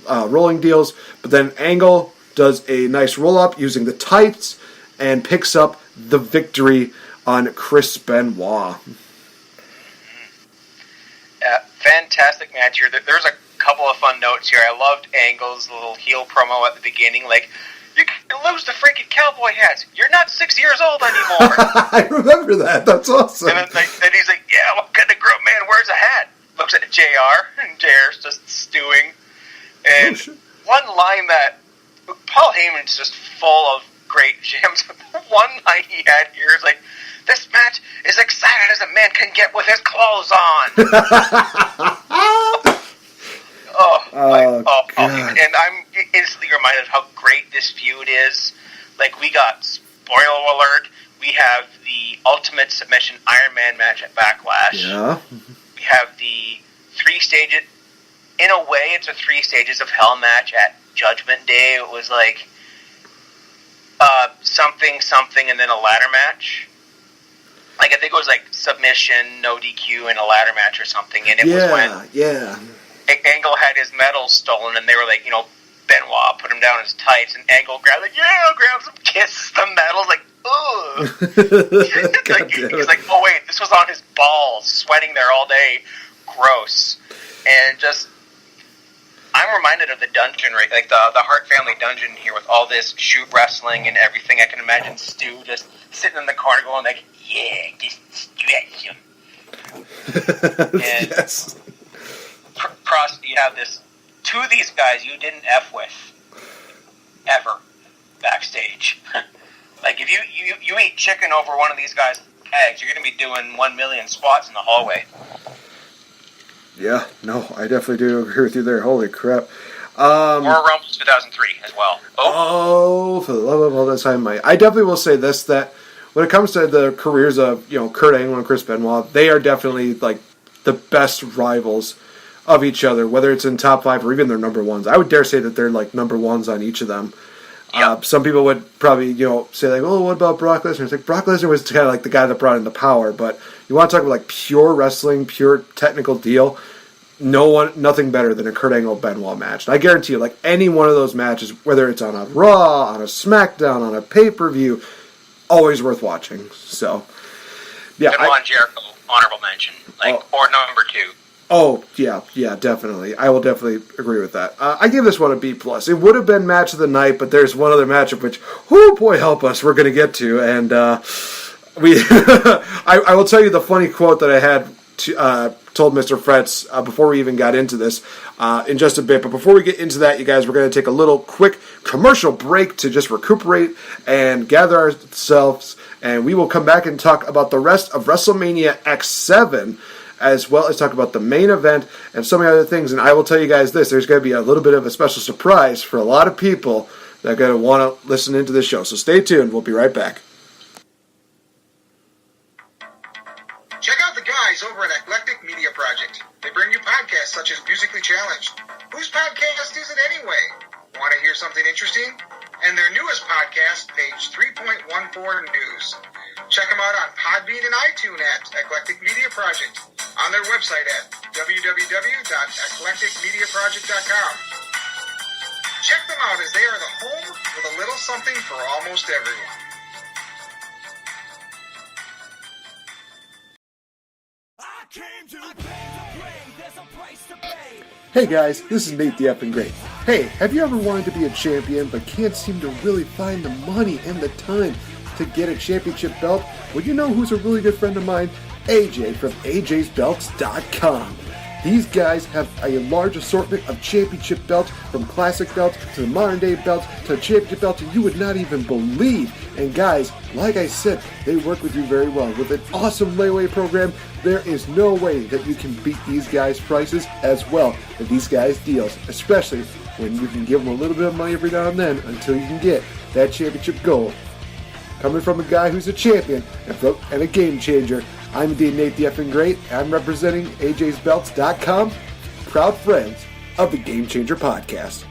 rolling deals, but then Angle does a nice roll-up using the tights and picks up the victory on Chris Benoit. Fantastic match here. There's a couple of fun notes here. I loved Angle's little heel promo at the beginning, like, you can lose the freaking cowboy hats. You're not 6 years old anymore. I remember that. That's awesome. And then he's like, yeah, what kind of grown man wears a hat? Looks at JR, and JR's just stewing. And one line that Paul Heyman's just full of great gems. One line he had here is like, this match is excited as a man can get with his clothes on. And I'm instantly reminded of how great this feud is. Like, we got spoiler alert, we have the Ultimate Submission Iron Man match at Backlash. Yeah. We have the 3 stages, in a way, it's a 3 stages of hell match at Judgment Day. It was like something, and then a ladder match. Like, I think it was like submission, no DQ, and a ladder match or something. And it was when Angle had his medals stolen, and they were like, Benoit put him down in his tights, and Angle grabs him, kisses the medals, like, ugh. He's like, oh wait, this was on his balls, sweating there all day, gross. And just, I'm reminded of the dungeon, right? Like the Hart family dungeon here with all this shoot wrestling and everything. I can imagine Stu just sitting in the corner going like, yeah, just stretch him. And yes. Prost, you have this, 2 of these guys you didn't F with, ever, backstage. Like, if you eat chicken over one of these guys' eggs, you're going to be doing 1 million squats in the hallway. Yeah, no, I definitely do agree with you there. Holy crap. Royal Rumble 2003 as well. Oh, for the love of all that time, I definitely will say this, that when it comes to the careers of, Kurt Angle and Chris Benoit, they are definitely, like, the best rivals of each other, whether it's in top 5 or even their number ones. I would dare say that they're, like, number ones on each of them. Yep. Some people would probably, say, like, oh, what about Brock Lesnar? It's like, Brock Lesnar was kind of like the guy that brought in the power, but you want to talk about, like, pure wrestling, pure technical deal, nothing better than a Kurt Angle-Benoit match. And I guarantee you, like, any one of those matches, whether it's on a Raw, on a SmackDown, on a pay-per-view, always worth watching. So, yeah. Benoit and Jericho, honorable mention. Or number 2. Oh, yeah, definitely. I will definitely agree with that. I give this one a B+. It would have been match of the night, but there's one other matchup which, whoo, boy help us, we're going to get to. And I will tell you the funny quote that I had told Mr. Fretz before we even got into this in just a bit. But before we get into that, you guys, we're going to take a little quick commercial break to just recuperate and gather ourselves. And we will come back and talk about the rest of WrestleMania X-7, as well as talk about the main event and so many other things. And I will tell you guys this, there's going to be a little bit of a special surprise for a lot of people that are going to want to listen into this show. So stay tuned. We'll be right back. Check out the guys over at Eclectic Media Project. They bring you podcasts such as Musically Challenged. Whose podcast is it anyway? Want to hear something interesting? And their newest podcast, Page 3.14 News. Check them out on Podbean and iTunes at Eclectic Media Project. On their website at www.eclecticmediaproject.com. Check them out as they are the home with a little something for almost everyone. Hey guys, this is Nate the Effing Great. Hey, have you ever wanted to be a champion but can't seem to really find the money and the time to get a championship belt? Well, you know who's a really good friend of mine? AJ from AJsBelts.com. These guys have a large assortment of championship belts, from classic belts to the modern day belts to championship belts you would not even believe. And guys, like I said, they work with you very well. With an awesome layaway program, there is no way that you can beat these guys' prices as well as these guys' deals, especially when you can give them a little bit of money every now and then until you can get that championship gold. Coming from a guy who's a champion and a game changer, I'm indeed Nate the Effing Great. I'm representing AJsBelts.com, proud friends of the Game Changer Podcast.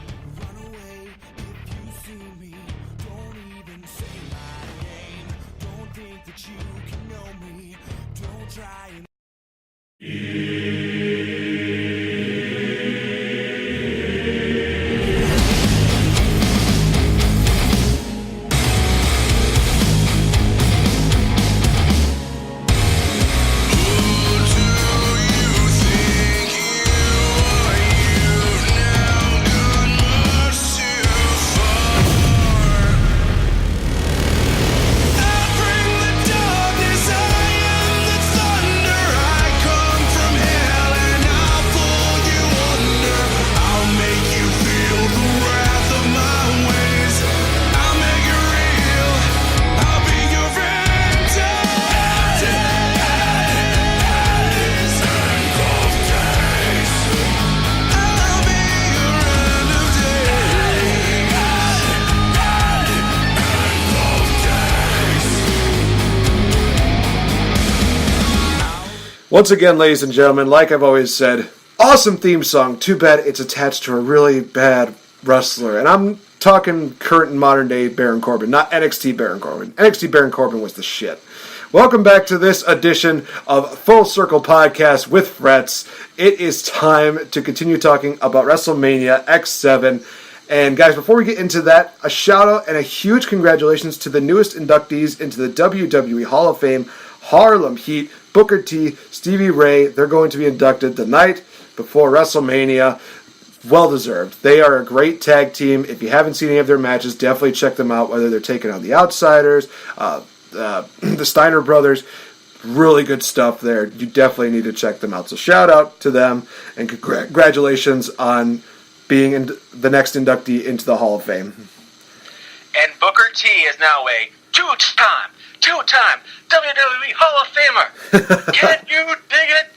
Once again, ladies and gentlemen, like I've always said, awesome theme song. Too bad it's attached to a really bad wrestler. And I'm talking current and modern day Baron Corbin, not NXT Baron Corbin. NXT Baron Corbin was the shit. Welcome back to this edition of Full Circle Podcast with Fretz. It is time to continue talking about Wrestlemania X-7. And guys, before we get into that, a shout out and a huge congratulations to the newest inductees into the WWE Hall of Fame, Harlem Heat, Booker T, Stevie Ray. They're going to be inducted the night before WrestleMania. Well deserved. They are a great tag team. If you haven't seen any of their matches, definitely check them out, whether they're taking on the Outsiders, the Steiner Brothers. Really good stuff there. You definitely need to check them out. So shout out to them and congratulations on being the next inductee into the Hall of Fame. And Booker T is now a two-time WWE Hall of Famer. Can you dig it?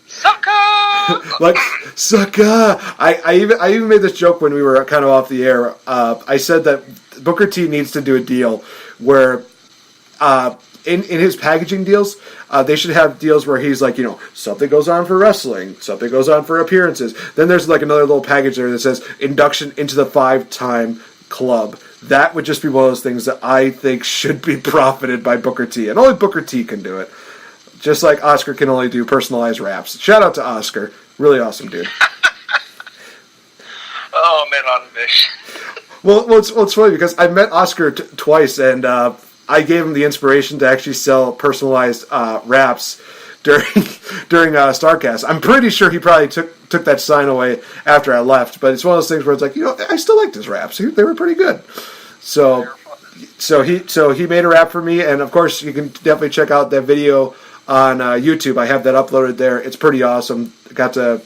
Sucker! Like, sucker! I even made this joke when we were kind of off the air. I said that Booker T needs to do a deal where in his packaging deals, they should have deals where he's like, something goes on for wrestling, something goes on for appearances. Then there's like another little package there that says induction into the 5-time club. That would just be one of those things that I think should be profited by Booker T. And only Booker T can do it. Just like Oscar can only do personalized raps. Shout out to Oscar. Really awesome dude. Oh, man, on this. Well, it's funny because I met Oscar twice, and I gave him the inspiration to actually sell personalized raps during Starcast. I'm pretty sure he probably took that sign away after I left, but it's one of those things where it's like, I still like his raps. They were pretty good. So he made a rap for me, and of course you can definitely check out that video on YouTube. I have that uploaded there. It's pretty awesome. Got to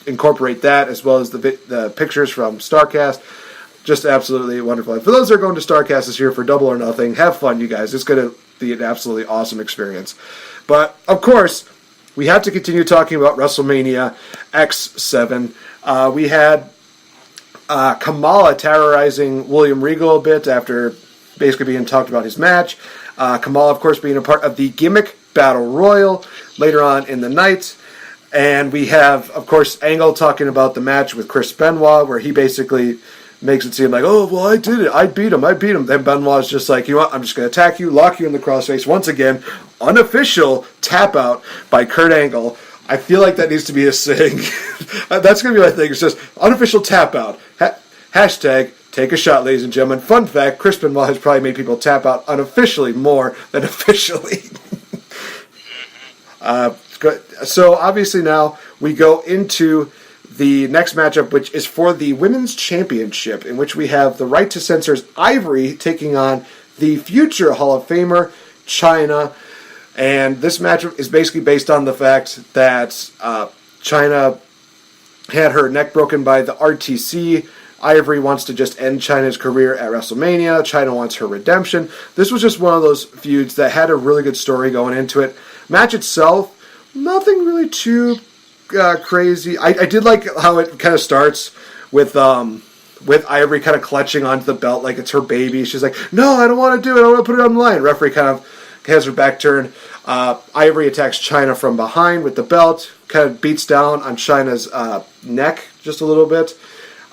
incorporate that as well as the pictures from Starcast. Just absolutely wonderful. And for those that are going to Starcast this year for Double or Nothing, have fun, you guys. It's going to be an absolutely awesome experience. But, of course, we have to continue talking about WrestleMania X-7. We had Kamala terrorizing William Regal a bit after basically being talked about his match. Kamala, of course, being a part of the Gimmick Battle Royal later on in the night. And we have, of course, Angle talking about the match with Chris Benoit, where he basically makes it seem like, oh, well, I did it. I beat him. Then Benoit's just like, you know what? I'm just going to attack you, lock you in the crossface. Once again, unofficial tap out by Kurt Angle. I feel like that needs to be a saying. That's going to be my thing. It's just unofficial tap out. Hashtag take a shot, ladies and gentlemen. Fun fact, Chris Benoit has probably made people tap out unofficially more than officially. So obviously now we go into the next matchup, which is for the Women's Championship, in which we have the Right to Censor's Ivory taking on the future Hall of Famer, Chyna. And this matchup is basically based on the fact that Chyna had her neck broken by the RTC. Ivory wants to just end Chyna's career at WrestleMania. Chyna wants her redemption. This was just one of those feuds that had a really good story going into it. Match itself, nothing really too crazy. I did like how it kind of starts with Ivory kind of clutching onto the belt like it's her baby. She's like, no, I don't want to do it. I want to put it on the line. Referee kind of has her back turned. Ivory attacks Chyna from behind with the belt, kind of beats down on Chyna's neck just a little bit.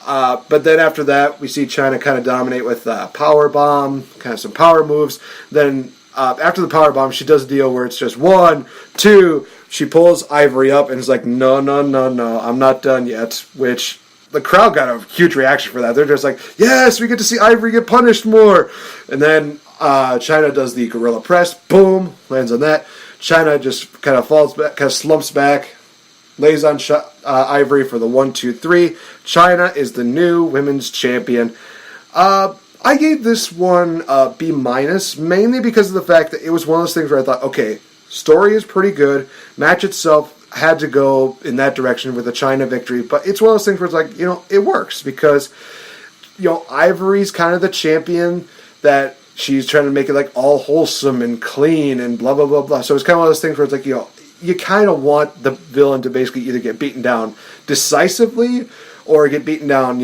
But then after that, we see Chyna kind of dominate with power bomb, kind of some power moves. Then after the power bomb, she does a deal where it's just 1, 2. She pulls Ivory up and is like, no, I'm not done yet. Which the crowd got a huge reaction for that. They're just like, yes, we get to see Ivory get punished more. And then Chyna does the gorilla press. Boom, lands on that. Chyna just kind of falls back, kind of slumps back, lays on Ivory for the 1, 2, 3. Chyna is the new women's champion. I gave this one a B-, mainly because of the fact that it was one of those things where I thought, okay, story is pretty good. Match itself had to go in that direction with a Chyna victory, but it's one of those things where it's like, it works because, Ivory's kind of the champion that she's trying to make it like all wholesome and clean and blah, blah, blah, blah. So it's kind of one of those things where it's like, you kind of want the villain to basically either get beaten down decisively or get beaten down,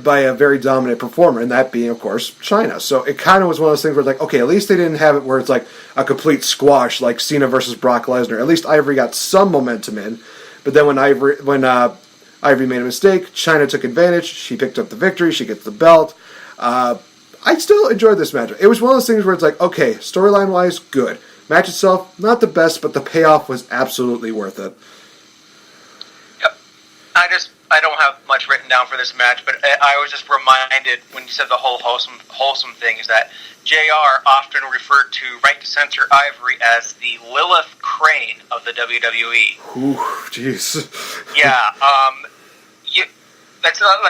by a very dominant performer, and that being, of course, China. So it kind of was one of those things where it's like, okay, at least they didn't have it where it's like a complete squash, like Cena versus Brock Lesnar. At least Ivory got some momentum in. But then when Ivory made a mistake, China took advantage. She picked up the victory. She gets the belt. I still enjoyed this match. It was one of those things where it's like, okay, storyline-wise, good. Match itself, not the best, but the payoff was absolutely worth it. Yep. I don't have much written down for this match, but I was just reminded when you said the whole wholesome thing is that JR often referred to Right to Censor Ivory as the Lilith Crane of the WWE. Ooh, jeez. Yeah, let's not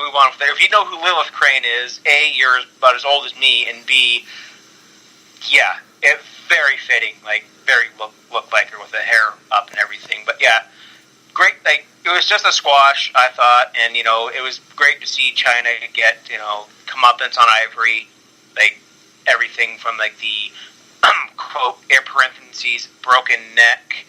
move on from there. If you know who Lilith Crane is, A, you're about as old as me, and B, yeah, very fitting, like, very look like her with the hair up and everything. But yeah, great, like, it was just a squash, I thought, and, you know, it was great to see China get, you know, comeuppance on Ivory, like, everything from, like, the, quote, air parentheses, broken neck,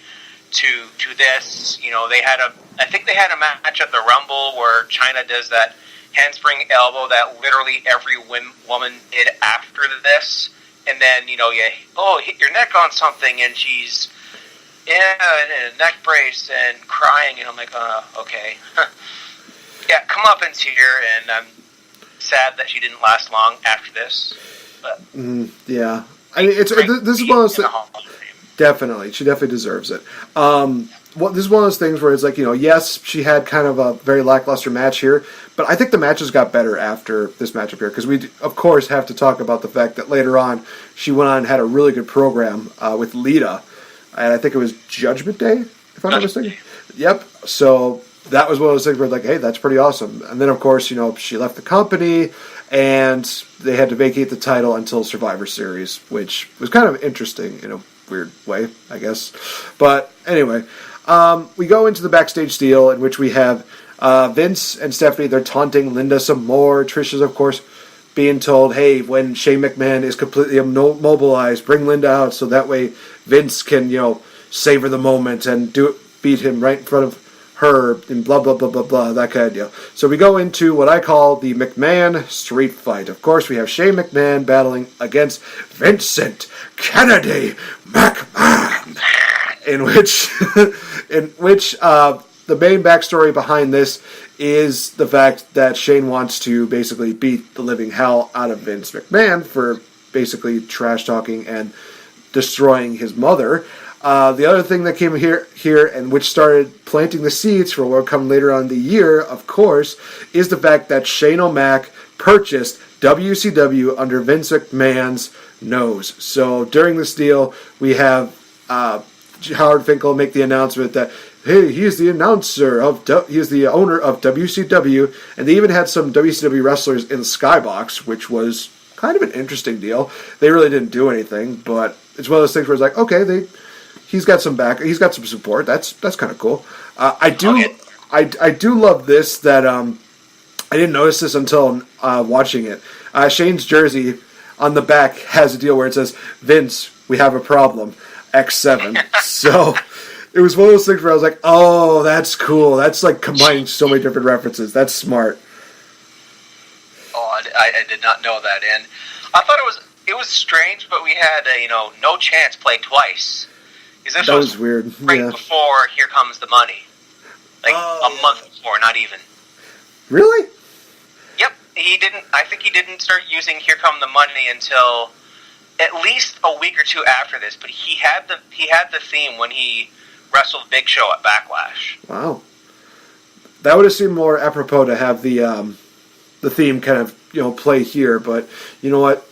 to this, you know, I think they had a match at the Rumble where China does that handspring elbow that literally every woman did after this, and then, you know, hit your neck on something, and she's, in a neck brace and crying, and I'm like, okay. Yeah, comeuppance here, and I'm sad that she didn't last long after this, but... yeah. I mean, this is one of those... Definitely. She definitely deserves it. This is one of those things where it's like, you know, yes, she had kind of a very lackluster match here, but I think the matches got better after this matchup here, because we, of course, have to talk about the fact that later on, she went on and had a really good program with Lita, and I think it was Judgment Day, if I'm not mistaken. Yep. So that was one of those things where like, hey, that's pretty awesome. And then, of course, you know, she left the company, and they had to vacate the title until Survivor Series, which was kind of interesting, you know, weird way, I guess. But anyway, we go into the backstage deal in which we have Vince and Stephanie. They're taunting Linda some more. Trisha's, of course, being told, hey, when Shane McMahon is completely immobilized, bring Linda out so that way Vince can, you know, savor the moment and beat him right in front of her and blah, blah, blah, blah, blah, that kind of deal. So we go into what I call the McMahon street fight. Of course, we have Shane McMahon battling against Vincent Kennedy McMahon, in which the main backstory behind this is the fact that Shane wants to basically beat the living hell out of Vince McMahon for basically trash talking and destroying his mother. The other thing that came here and which started planting the seeds for what will come later on in the year, of course, is the fact that Shane O'Mac purchased WCW under Vince McMahon's nose. So during this deal, we have Howard Finkel make the announcement that, hey, he is the he is the owner of WCW, and they even had some WCW wrestlers in the Skybox, which was kind of an interesting deal. They really didn't do anything, but it's one of those things where it's like, okay, he's got some he's got some support. That's kind of cool. I do love this that I didn't notice this until watching it. Shane's jersey on the back has a deal where it says, Vince, we have a problem, X-7. So it was one of those things where I was like, oh, that's cool. That's like combining so many different references. That's smart. Oh, I did not know that. And I thought it was strange, but we had No Chance play twice. This that was weird. Right before Here Comes the Money. Like a month before, not even. Really? Yep. I think he didn't start using Here Come the Money until at least a week or two after this, but he had the theme when he wrestled Big Show at Backlash. Wow. That would have seemed more apropos to have the theme kind of, play here, but you know what?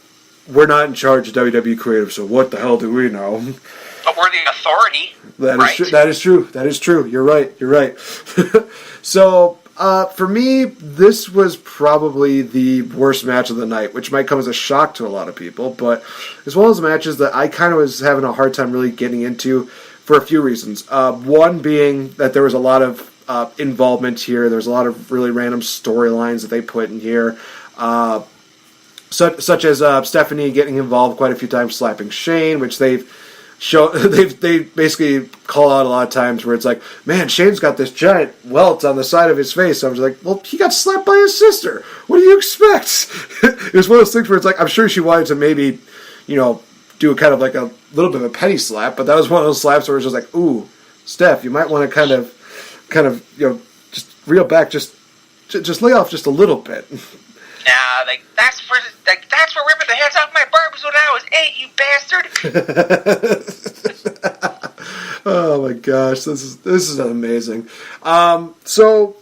We're not in charge of WWE Creative, so what the hell do we know? But we're the authority. That is true. You're right. So, for me, this was probably the worst match of the night, which might come as a shock to a lot of people, but it's one of those matches that I kind of was having a hard time really getting into for a few reasons. One being that there was a lot of involvement here. There's a lot of really random storylines that they put in here. Such as Stephanie getting involved quite a few times, slapping Shane, which they've they basically call out a lot of times where it's like, man, Shane's got this giant welt on the side of his face. I was like, well, he got slapped by his sister. What do you expect? It was one of those things where it's like, I'm sure she wanted to maybe, do kind of like a little bit of a petty slap, but that was one of those slaps where it's just like, ooh, Steph, you might want to kind of just reel back, just lay off just a little bit. Nah, that's for ripping the heads off my Barbies when I was 8, you bastard. Oh my gosh, this is amazing. So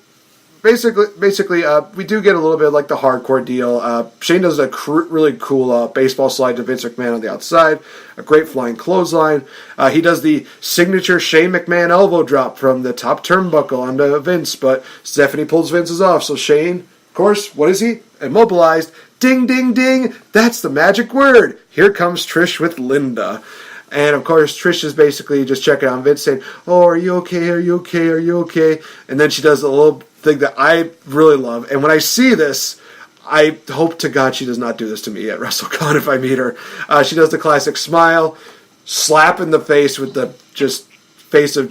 basically, we do get a little bit of like the hardcore deal. Shane does a really cool baseball slide to Vince McMahon on the outside, a great flying clothesline. He does the signature Shane McMahon elbow drop from the top turnbuckle onto Vince, but Stephanie pulls Vince's off. So Shane, of course, what is he? Immobilized. Ding, ding, ding. That's the magic word. Here comes Trish with Linda. And, of course, Trish is basically just checking on Vince saying, oh, are you okay? Are you okay? Are you okay? And then she does a little thing that I really love. And when I see this, I hope to God she does not do this to me at WrestleCon if I meet her. She does the classic smile, slap in the face with the face of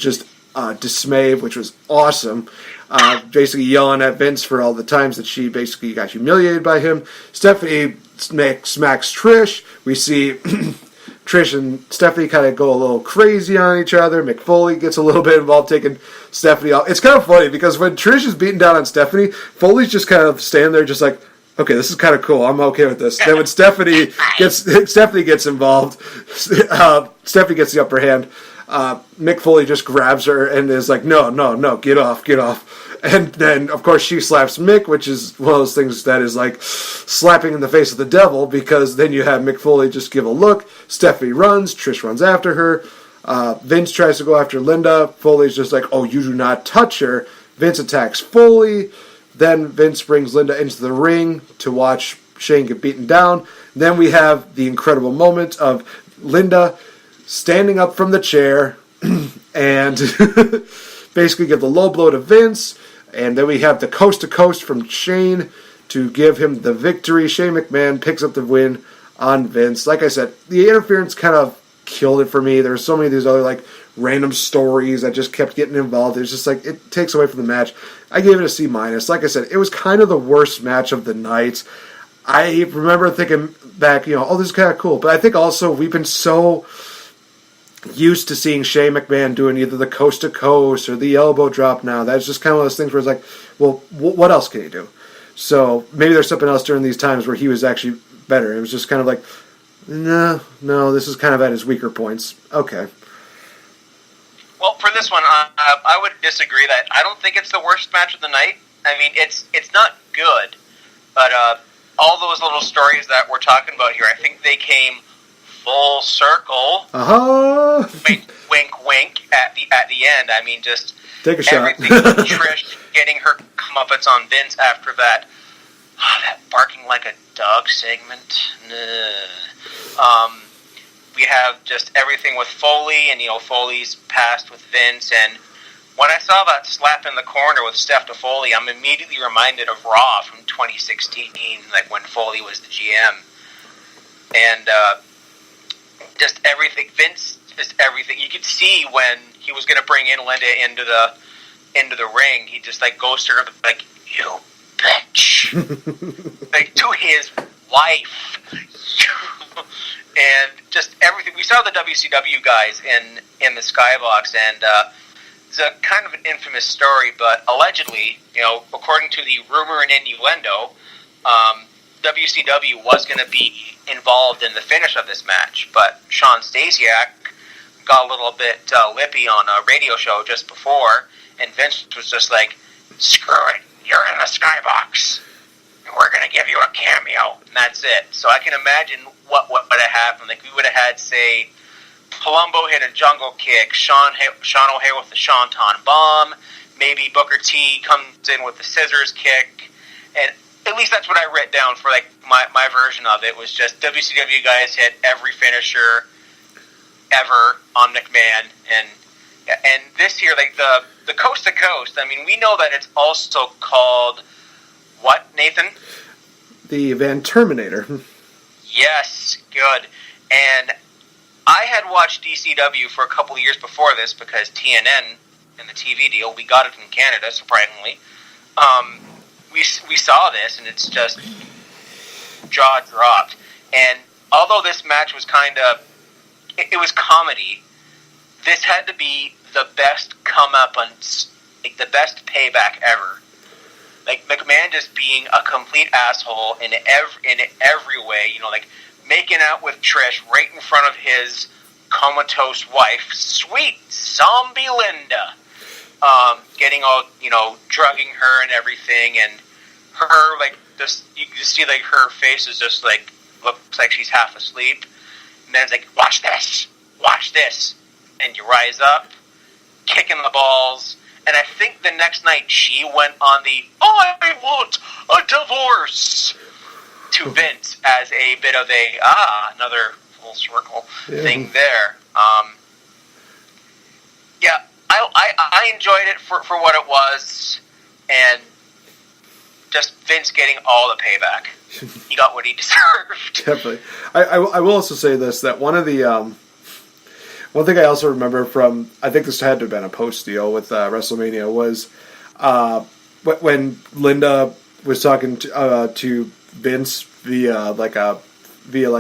dismay, which was awesome. Basically yelling at Vince for all the times that she basically got humiliated by him. Stephanie smacks Trish. We see Trish and Stephanie kind of go a little crazy on each other. Mick Foley gets a little bit involved, taking Stephanie off. It's kind of funny because when Trish is beating down on Stephanie, Foley's just kind of standing there just like, okay, this is kind of cool. I'm okay with this. Then when Stephanie gets involved, Stephanie gets the upper hand. Mick Foley just grabs her and is like, no, get off. And then, of course, she slaps Mick, which is one of those things that is like slapping in the face of the devil, because then you have Mick Foley just give a look. Stephanie runs. Trish runs after her. Vince tries to go after Linda. Foley's just like, oh, you do not touch her. Vince attacks Foley. Then Vince brings Linda into the ring to watch Shane get beaten down. Then we have the incredible moment of Linda standing up from the chair and basically give the low blow to Vince. And then we have the coast to coast from Shane to give him the victory. Shane McMahon picks up the win on Vince. Like I said, the interference kind of killed it for me. There's so many of these other like random stories that just kept getting involved. It's just like it takes away from the match. I gave it a C-. Like I said, it was kind of the worst match of the night. I remember thinking back, oh, this is kind of cool. But I think also we've been so used to seeing Shane McMahon doing either the coast to coast or the elbow drop now. That's just kind of one of those things where it's like, well, what else can he do? So maybe there's something else during these times where he was actually better. It was just kind of like, no, this is kind of at his weaker points. Okay. Well, for this one, I would disagree that I don't think it's the worst match of the night. I mean, it's not good, but all those little stories that we're talking about here, I think they came full circle. Wink, wink, wink. At the end, I mean, just take a shot. Everything. Trish getting her comeuppance on Vince after that barking like a dog segment. We have just everything with Foley, and Foley's past with Vince. And when I saw that slap in the corner with Steph to Foley, I'm immediately reminded of Raw from 2016, like when Foley was the GM, and just everything. Vince, just everything. You could see when he was going to bring in Linda into the ring, he just like goes to her like, "You bitch," like to his wife. And just everything. We saw the WCW guys in the skybox, and it's a kind of an infamous story, but allegedly, according to the rumor and innuendo, WCW was going to be involved in the finish of this match, but Sean Stasiak got a little bit lippy on a radio show just before, and Vince was just like, "Screw it, you're in the skybox. We're going to give you a cameo," and that's it. So I can imagine what would have happened. Like, we would have had, say, Palumbo hit a jungle kick, Sean O'Haire with the Shanton bomb, maybe Booker T comes in with the scissors kick, and at least that's what I wrote down for like my version of it, was just WCW guys hit every finisher ever on McMahon, and this year, like the coast to coast, I mean, we know that it's also called what, Nathan? The Van Terminator. Yes, good. And I had watched DCW for a couple of years before this because TNN in the TV deal, we got it in Canada, surprisingly. We saw this, and it's just jaw dropped. And although this match was kind of, it was comedy, this had to be the best comeuppance, like the best payback ever. Like McMahon just being a complete asshole in every way, you know, like making out with Trish right in front of his comatose wife, sweet zombie Linda, getting all, you know, drugging her and everything, and her, like, just, you just see, like, her face is just, like, looks like she's half asleep, and then it's like, watch this, and you rise up, kicking the balls, and I think the next night she went on the, I want a divorce, to Vince as a bit of a, another full circle thing there. Yeah, I enjoyed it for what it was, and just Vince getting all the payback. He got what he deserved. Definitely. I will also say this, that one of the, one thing I also remember from, I think this had to have been a post deal with WrestleMania, was when Linda was talking to Vince via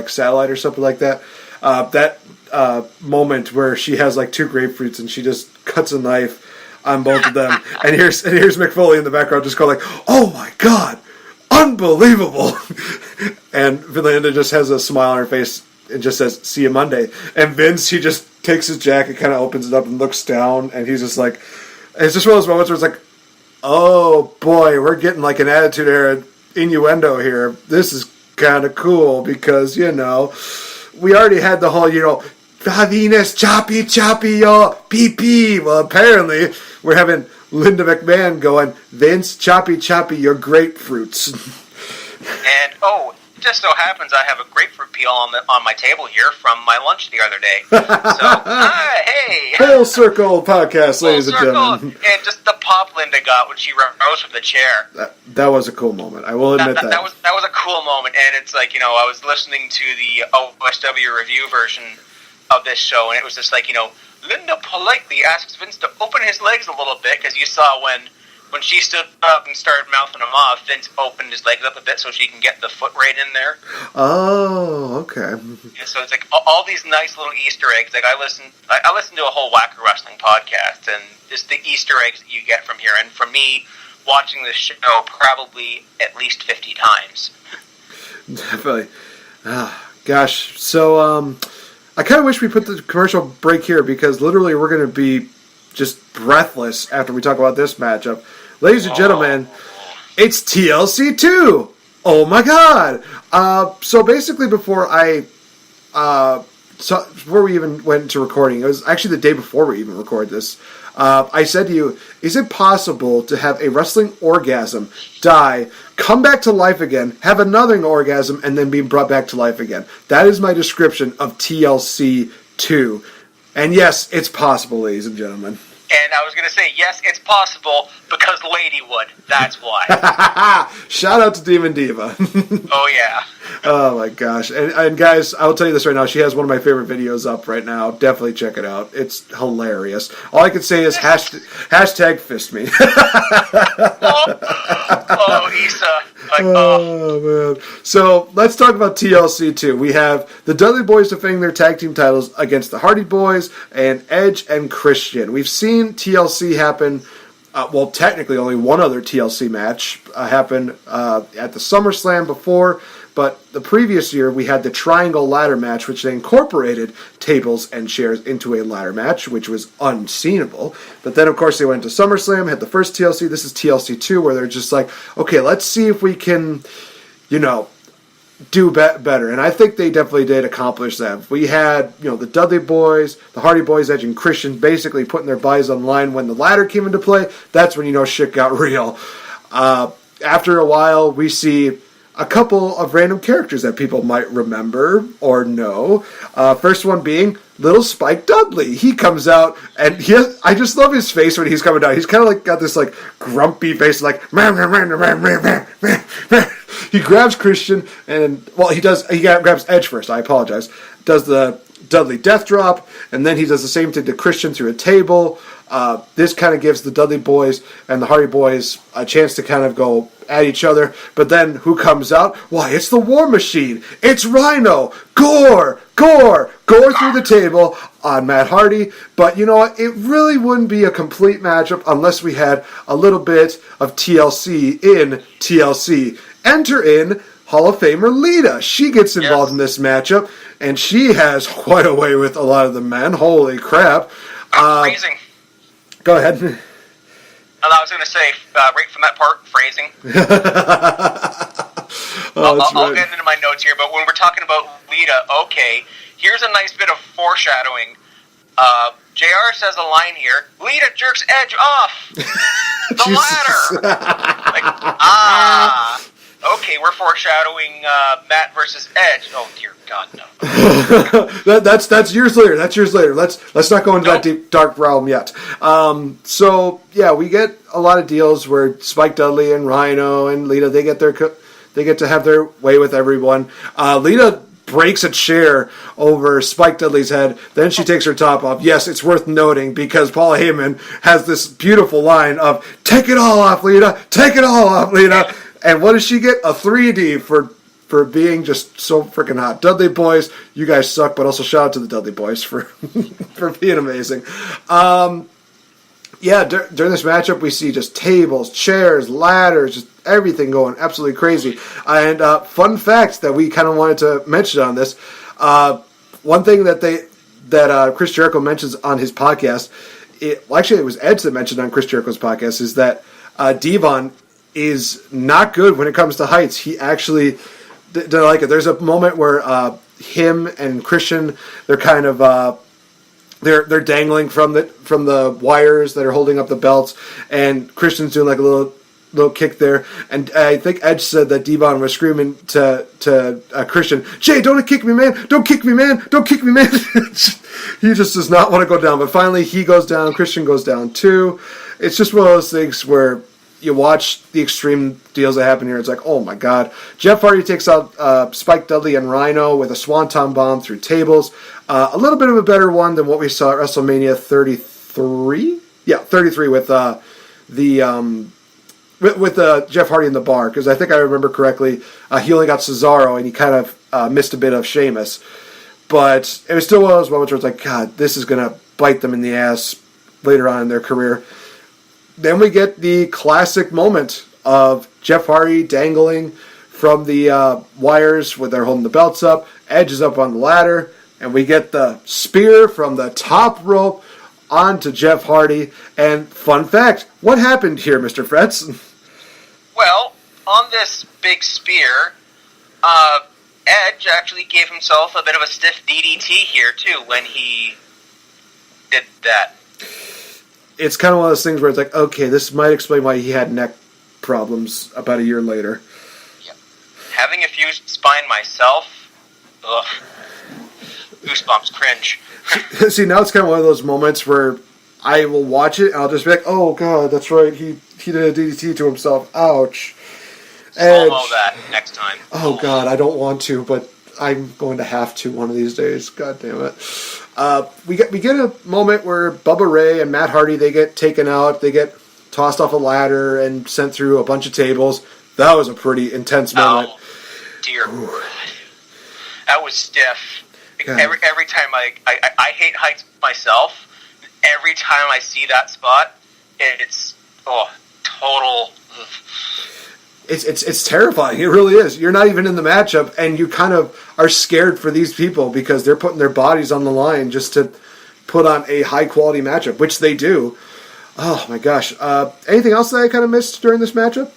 satellite or something like that. That moment where she has like two grapefruits and she just cuts a knife on both of them, and here's Mick Foley in the background just going like, "Oh my God, unbelievable!" And Linda just has a smile on her face and just says, "See you Monday." And Vince, he just takes his jacket, kind of opens it up and looks down, and he's just like, it's just one of those moments where it's like, oh boy, we're getting like an Attitude Era innuendo here. This is kind of cool because, you know, we already had the whole, you know, Venus choppy yo pee. Well, apparently we're having Linda McMahon going, Vince choppy your grapefruits. And it just so happens I have a grapefruit peel on my table here from my lunch the other day. So, hey! Full circle podcast, ladies and gentlemen. And just the pop Linda got when she rose from the chair. That was a cool moment. I will admit that. That was a cool moment, and it's like, you know, I was listening to the OSW review version of this show, and it was just like, you know, Linda politely asks Vince to open his legs a little bit, because you saw when she stood up and started mouthing him off, Vince opened his legs up a bit so she can get the foot right in there. Oh, okay. Yeah, so it's like all these nice little Easter eggs. Like I listen to a whole Whacker Wrestling podcast, and just the Easter eggs that you get from here. And for me, watching this show probably at least 50 times. Definitely. Gosh. So, I kind of wish we put the commercial break here, because literally we're going to be just breathless after we talk about this matchup. Ladies and gentlemen, it's TLC 2. Oh my God. So basically before we even went to recording, it was actually the day before we even recorded this, I said to you, is it possible to have a wrestling orgasm, die, come back to life again, have another orgasm, and then be brought back to life again? That is my description of TLC 2. And yes, it's possible, ladies and gentlemen. And I was going to say, yes, it's possible, because Lady would. That's why. Shout out to Demon Diva. Oh, yeah. Oh, my gosh. And guys, I'll tell you this right now. She has one of my favorite videos up right now. Definitely check it out. It's hilarious. All I can say is hashtag fist me. Issa. Oh, man. So, let's talk about TLC 2. We have the Dudley Boys defending their tag team titles against the Hardy Boys and Edge and Christian. We've seen TLC happen, technically only one other TLC match happened at the SummerSlam before, but the previous year we had the Triangle Ladder match, which they incorporated tables and chairs into a ladder match, which was unseenable. But then, of course, they went to SummerSlam, had the first TLC. This is TLC 2, where they're just like, okay, let's see if we can, you know, do better. And I think they definitely did accomplish that. We had, you know, the Dudley Boys, the Hardy Boys, Edge and Christian basically putting their bodies on the line. When the ladder came into play, that's when you know shit got real. After a while, we see a couple of random characters that people might remember or know. First one being Little Spike Dudley. He comes out, and I just love his face when he's coming down. He's kind of like got this like grumpy face, like he grabs Christian, and he grabs Edge first. I apologize. Does the Dudley Death Drop, and then he does the same thing to Christian through a table. This kind of gives the Dudley Boys and the Hardy Boys a chance to kind of go at each other. But then who comes out? Why, it's the War Machine. It's Rhino. Gore through the table on Matt Hardy. But you know what? It really wouldn't be a complete matchup unless we had a little bit of TLC in TLC. Enter in Hall of Famer Lita. She gets involved in this matchup, and she has quite a way with a lot of the men. Holy crap. Phrasing. Go ahead. I was going to say, right from that part, phrasing. I'll get into my notes here, but when we're talking about Lita, okay, here's a nice bit of foreshadowing. JR says a line here, Lita jerks Edge off the ladder. Okay, we're foreshadowing Matt versus Edge. Oh dear God, no. that's years later. That's years later. Let's not go into that deep dark realm yet. So yeah, we get a lot of deals where Spike Dudley and Rhino and Lita they get to have their way with everyone. Lita breaks a chair over Spike Dudley's head. Then she takes her top off. Yes, it's worth noting because Paul Heyman has this beautiful line of "Take it all off, Lita. Take it all off, Lita." And what does she get? A 3D for being just so freaking hot. Dudley Boys, you guys suck, but also shout out to the Dudley Boys for for being amazing. During this matchup, we see just tables, chairs, ladders, just everything going absolutely crazy. And fun fact that we kind of wanted to mention on this, one thing that Chris Jericho mentions on his podcast, it was Edge that mentioned on Chris Jericho's podcast, is that Devon is not good when it comes to heights. He actually didn't like it. There's a moment where him and Christian, they're kind of they're dangling from the wires that are holding up the belts, and Christian's doing like a little kick there. And I think Edge said that Devon was screaming to Christian, "Jay, don't kick me, man! Don't kick me, man! Don't kick me, man!" He just does not want to go down. But finally, he goes down. Christian goes down too. It's just one of those things where you watch the extreme deals that happen here. It's like, oh my God. Jeff Hardy takes out Spike Dudley and Rhino with a Swanton Bomb through tables. A little bit of a better one than what we saw at WrestleMania 33? Yeah, 33 with Jeff Hardy in the bar. Because I think I remember correctly, he only got Cesaro and he kind of missed a bit of Sheamus. But it was still one of those moments where it's like, God, this is going to bite them in the ass later on in their career. Then we get the classic moment of Jeff Hardy dangling from the wires where they're holding the belts up. Edge is up on the ladder, and we get the spear from the top rope onto Jeff Hardy. And fun fact, what happened here, Mr. Fretz? Well, on this big spear, Edge actually gave himself a bit of a stiff DDT here, too, when he did that. It's kind of one of those things where it's like, okay, this might explain why he had neck problems about a year later. Yeah. Having a fused spine myself, ugh, goosebumps, cringe. See, now it's kind of one of those moments where I will watch it and I'll just be like, oh God, that's right, he did a DDT to himself. Ouch. Edge. Slow-mo that next time. Oh God, I don't want to, but I'm going to have to one of these days. God damn it. We get a moment where Bubba Ray and Matt Hardy, they get taken out. They get tossed off a ladder and sent through a bunch of tables. That was a pretty intense moment. Oh, dear. Ooh. That was stiff. Every time I hate heights myself. Every time I see that spot, it's total. It's terrifying. It really is. You're not even in the matchup, and you kind of are scared for these people because they're putting their bodies on the line just to put on a high-quality matchup, which they do. Oh, my gosh. Anything else that I kind of missed during this matchup?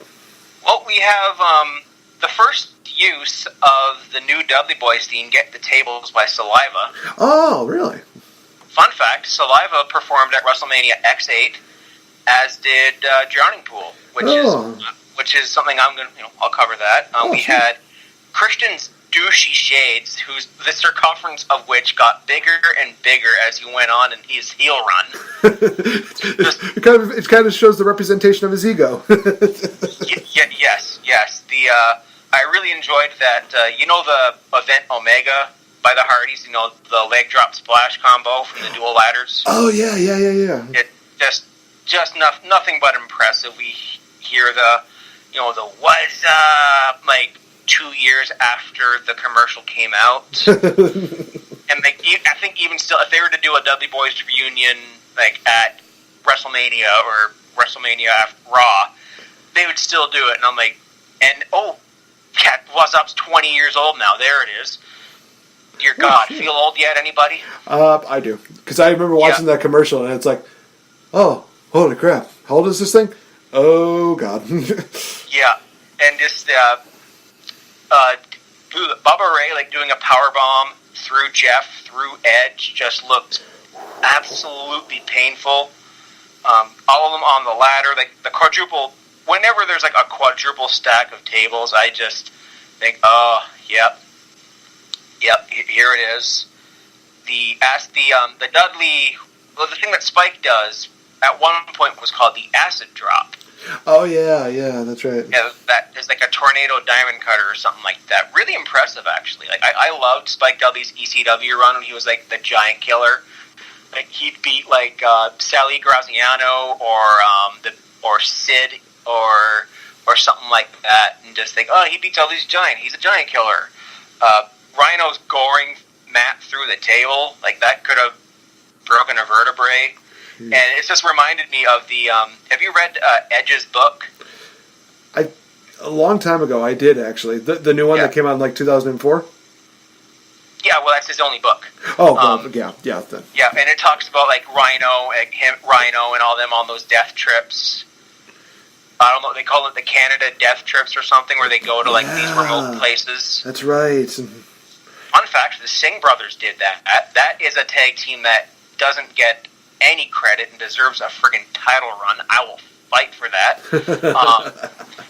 Well, we have the first use of the new Dudley Boys theme, Get the Tables by Saliva. Oh, really? Fun fact, Saliva performed at WrestleMania X-7, as did Drowning Pool, which is something I'm going to, I'll cover that. We had Christian's douchey shades, the circumference of which got bigger and bigger as he went on in his heel run. It kind of shows the representation of his ego. Yes. I really enjoyed that. The event Omega by the Hardys, the leg drop splash combo from the dual ladders. Oh, yeah. It just nothing but impressive. We hear the what's up, like 2 years after the commercial came out. And I think even still, if they were to do a Dudley Boys reunion like at WrestleMania or WrestleMania Raw, they would still do it. And I'm like, Cat What's Up's 20 years old now. There it is. Dear God, feel old yet, anybody? I do. Because I remember watching that commercial, and it's like, oh, holy crap. How old is this thing? Oh, God. Yeah. And just Bubba Ray, like, doing a powerbomb through Jeff, through Edge, just looked absolutely painful. All of them on the ladder, like, the quadruple... Whenever there's, like, a quadruple stack of tables, I just think, oh, yep, here it is. The Dudley... Well, the thing that Spike does, at one point, was called the acid drop. Oh, yeah, that's right. Yeah, that is like a tornado diamond cutter or something like that. Really impressive, actually. Like, I loved Spike Dudley's ECW run when he was, like, the giant killer. Like, he'd beat, like, Sally Graziano or Sid or something like that, and just think, oh, he beats all these he's a giant killer. Rhino's goring Matt through the table, like, that could have broken a vertebrae. And it's just reminded me of the, have you read Edge's book? A long time ago, I did, actually. The new one that came out in, like, 2004? Yeah, well, that's his only book. Oh, yeah. Then. Yeah, and it talks about, like, Rhino and all them on those death trips. I don't know, they call it the Canada Death Trips or something, where they go to, like, these remote places. That's right. Fun fact, the Singh brothers did that. That is a tag team that doesn't get any credit and deserves a friggin' title run. I will fight for that.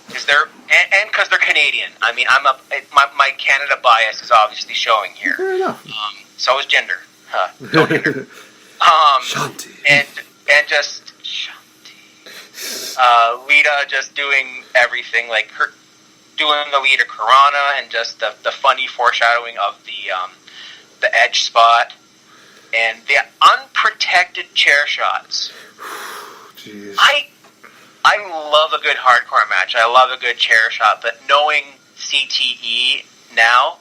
Because they're Canadian. I mean, my Canada bias is obviously showing here. Fair enough. So is gender. Don't hinder. Shanti. And just Shanti. Lita just doing everything, like her doing the Lita Corona, and just the funny foreshadowing of the Edge spot. And the unprotected chair shots. Jeez. I love a good hardcore match. I love a good chair shot. But knowing CTE now,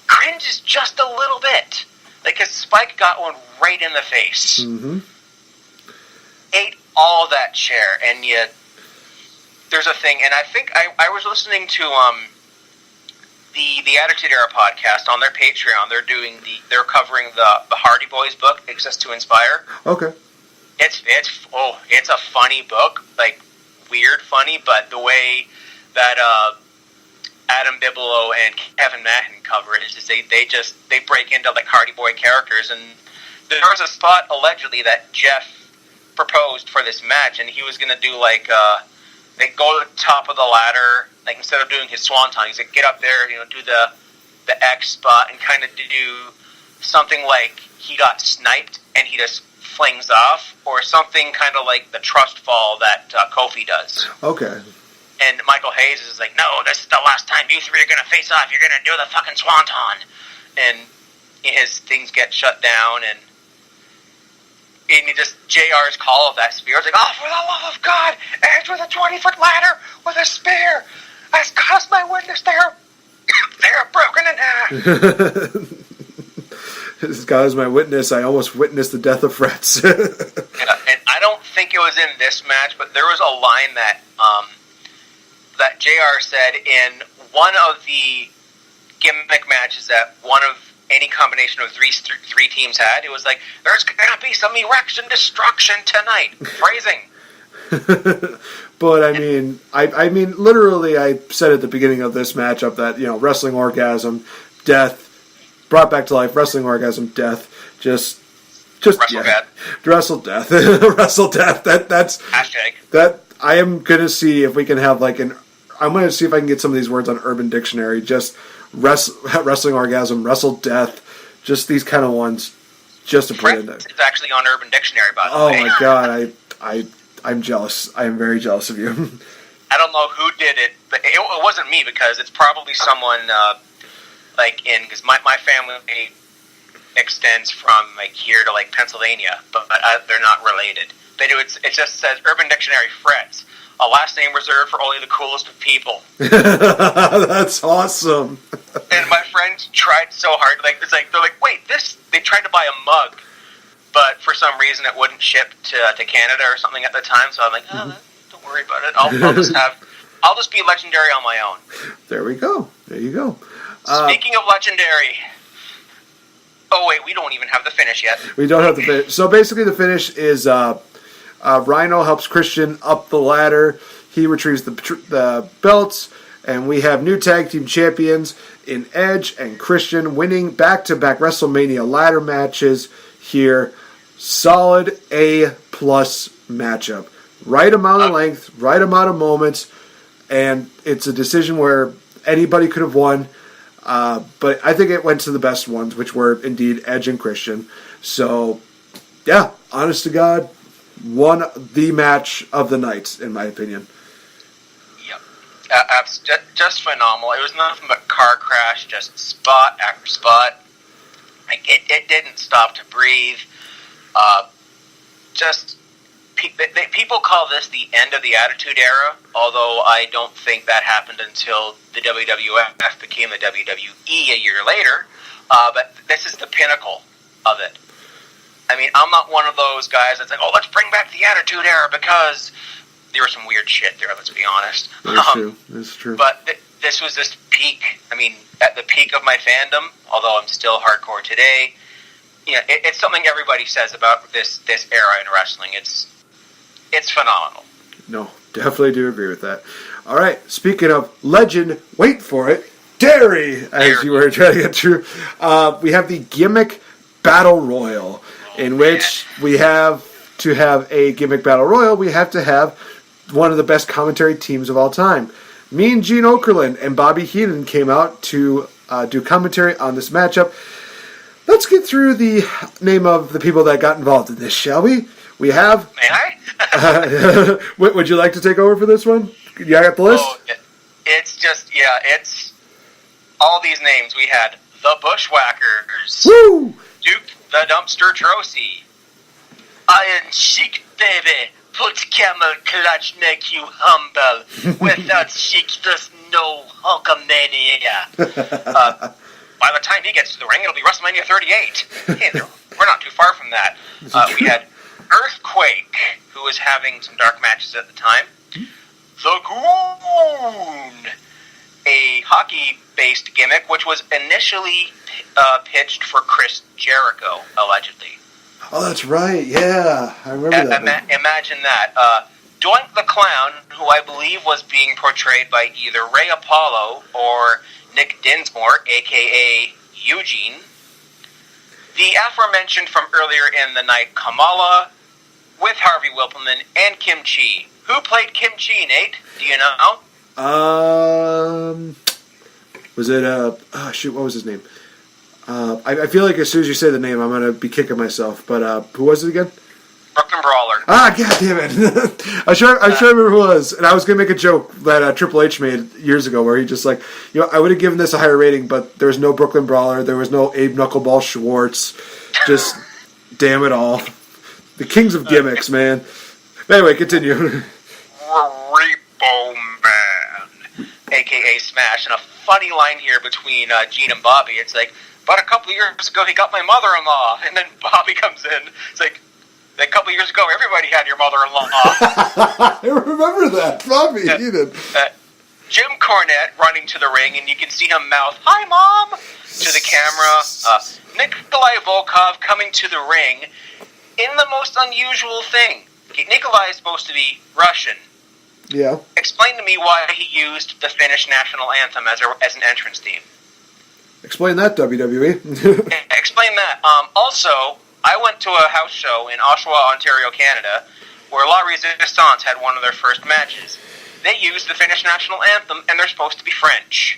cringes just a little bit. Like, because Spike got one right in the face. Mm-hmm. Ate all that chair. And yet, there's a thing. And I think I was listening to... The Attitude Era podcast on their Patreon. They're covering the Hardy Boys book, Exist to Inspire. Okay. It's a funny book, like weird funny, but the way that Adam Bigelow and Kevin Matten cover it is just they break into like Hardy Boy characters, and there was a spot allegedly that Jeff proposed for this match, and he was going to do like they go to the top of the ladder. Like, instead of doing his swanton, he's like, get up there, do the X spot and kind of do something like he got sniped and he just flings off, or something kind of like the trust fall that Kofi does. Okay. And Michael Hayes is like, no, this is the last time you three are going to face off. You're going to do the fucking swanton. And his things get shut down, and he just, JR's call of that spear is like, oh, for the love of God, Edge with a 20-foot ladder with a spear. As God is my witness, they're broken in half. As God is my witness, I almost witnessed the death of Fretz. And I don't think it was in this match, but there was a line that that JR said in one of the gimmick matches that one of any combination of three teams had. It was like, there's going to be some erection destruction tonight. Phrasing. But I mean, literally, I said at the beginning of this matchup that wrestling orgasm, death, brought back to life, wrestling orgasm, death, just wrestle death, wrestle death, wrestle death. That's hashtag. That I am gonna see if we can have I'm gonna see if I can get some of these words on Urban Dictionary. Just wrestling orgasm, wrestle death, just these kind of ones, just to put in there. It's actually on Urban Dictionary, by the way. Oh my God, I'm jealous. I am very jealous of you. I don't know who did it, but it wasn't me, because it's probably someone like in because my family extends from like here to like Pennsylvania, but they're not related. It just says Urban Dictionary Fretz, a last name reserved for only the coolest of people. That's awesome. And my friends tried so hard, they're like, wait, they tried to buy a mug, but for some reason it wouldn't ship to Canada or something at the time. So I'm like, don't worry about it. I'll just be legendary on my own. There we go. There you go. Speaking of legendary. Oh, wait, we don't even have the finish yet. We don't have the finish. So basically the finish is Rhino helps Christian up the ladder. He retrieves the belts. And we have new tag team champions in Edge and Christian winning back-to-back WrestleMania ladder matches here. Solid A-plus matchup. Right amount of length, right amount of moments. And it's a decision where anybody could have won. But I think it went to the best ones, which were indeed Edge and Christian. So, yeah, honest to God, won the match of the night, in my opinion. Yep. Just phenomenal. It was nothing but car crash, just spot after spot. It didn't stop to breathe. People call this the end of the Attitude Era, although I don't think that happened until the WWF became the WWE a year later. But this is the pinnacle of it. I mean, I'm not one of those guys that's like, oh, let's bring back the Attitude Era because there was some weird shit there, let's be honest. That's true. But this was this peak, at the peak of my fandom, although I'm still hardcore today. It's something everybody says about this era in wrestling. It's phenomenal. No, definitely do agree with that. All right, speaking of legend, wait for it, Dairy, as you were trying to get through. We have the Gimmick Battle Royal, in which we have to have a Gimmick Battle Royal, we have to have one of the best commentary teams of all time. Mean Gene Okerlund and Bobby Heenan came out to do commentary on this matchup. Let's get through the name of the people that got involved in this, shall we? We have... May I? Would you like to take over for this one? You got the list? Oh, it's all these names. We had the Bushwhackers. Woo! Duke the Dumpster Drosy. Iron Sheik, baby. Put camel clutch, make you humble. Without Sheik, there's no Hulkamania. By the time he gets to the ring, it'll be WrestleMania 38. Hey, we're not too far from that. We had Earthquake, who was having some dark matches at the time. The Goon, a hockey-based gimmick, which was initially pitched for Chris Jericho, allegedly. Oh, that's right. Yeah, I remember that. Imagine that. Doink the Clown, who I believe was being portrayed by either Ray Apollo or Nick Dinsmore, a.k.a. Eugene. The aforementioned from earlier in the night, Kamala, with Harvey Whippleman and Kim Chi. Who played Kim Chi, Nate? Do you know? Was it, what was his name? I feel like as soon as you say the name, I'm going to be kicking myself. But who was it again? Brooklyn Brawler. Ah, god damn it. I'm sure I remember who it was. And I was going to make a joke that Triple H made years ago where he just like, I would have given this a higher rating, but there was no Brooklyn Brawler. There was no Abe Knuckleball Schwartz. Just, damn it all. The kings of gimmicks, man. Anyway, continue. Repo Man, a.k.a. Smash. And a funny line here between Gene and Bobby. It's like, about a couple of years ago, he got my mother-in-law. And then Bobby comes in. It's like, a couple of years ago, everybody had your mother-in-law. I remember that. Bobby Heenan. Jim Cornette running to the ring, and you can see him mouth, "Hi, Mom," to the camera. Nikolai Volkov coming to the ring in the most unusual thing. Nikolai is supposed to be Russian. Yeah. Explain to me why he used the Finnish national anthem as an entrance theme. Explain that, WWE. Explain that. Also, I went to a house show in Oshawa, Ontario, Canada, where La Resistance had one of their first matches. They used the Finnish national anthem, and they're supposed to be French.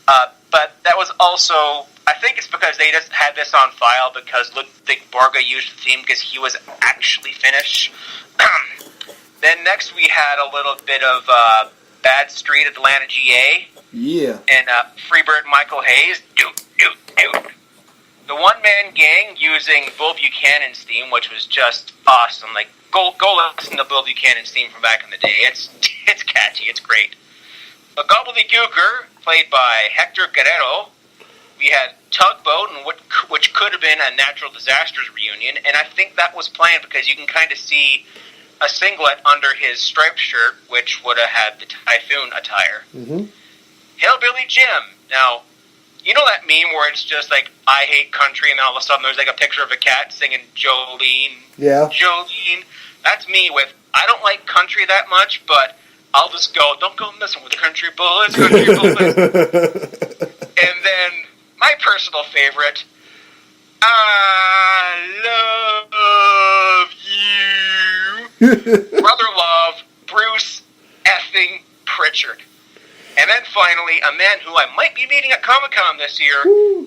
But that was also, I think it's because they just had this on file because Ludwig Borga used the theme because he was actually Finnish. Then next we had a little bit of Bad Street Atlanta, GA. Yeah. And Freebird Michael Hayes, Duke the one-man gang using Bill Buchanan's theme, which was just awesome. Like, go listen to Bill Buchanan's theme from back in the day. It's catchy. It's great. The Gobbledygooker, played by Hector Guerrero. We had Tugboat, which could have been a Natural Disasters reunion, and I think that was planned because you can kind of see a singlet under his striped shirt, which would have had the Typhoon attire. Mm-hmm. Hillbilly Jim. Now, you know that meme where it's just like, I hate country, and then all of a sudden there's like a picture of a cat singing Jolene. Yeah. Jolene. That's me with, I don't like country that much, but I'll just go, don't go messing with the country boys, country boys. And then, my personal favorite, I love you. Brother Love, Bruce effing Pritchard. And then finally, a man who I might be meeting at Comic-Con this year,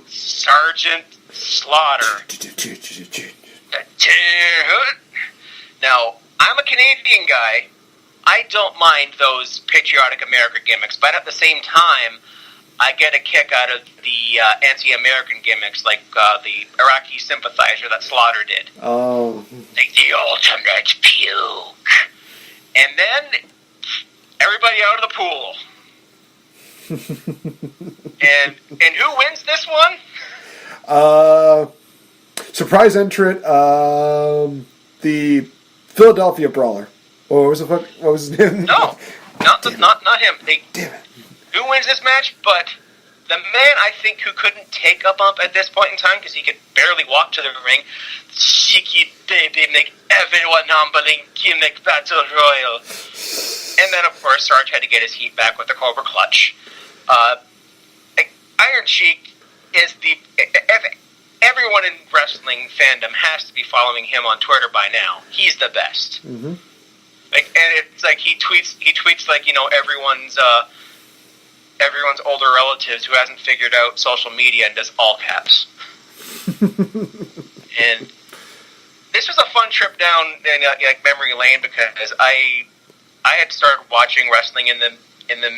Sergeant Slaughter. Now, I'm a Canadian guy. I don't mind those patriotic America gimmicks, but at the same time, I get a kick out of the anti-American gimmicks, like the Iraqi sympathizer that Slaughter did. Oh. Like the ultimate puke. And then, everybody out of the pool. and who wins this one? Surprise entrant, the Philadelphia Brawler. What was his name? No, not him. Damn it. Who wins this match? But the man I think who couldn't take a bump at this point in time because he could barely walk to the ring. Cheeky baby, make everyone humbling gimmick battle royal. And then of course Sarge had to get his heat back with the Cobra Clutch. Iron Sheik is everyone in wrestling fandom has to be following him on Twitter by now. He's the best. Mm-hmm. And it's like he tweets like, you know, everyone's older relatives who hasn't figured out social media and does all caps. And this was a fun trip down like memory lane because I had started watching wrestling in the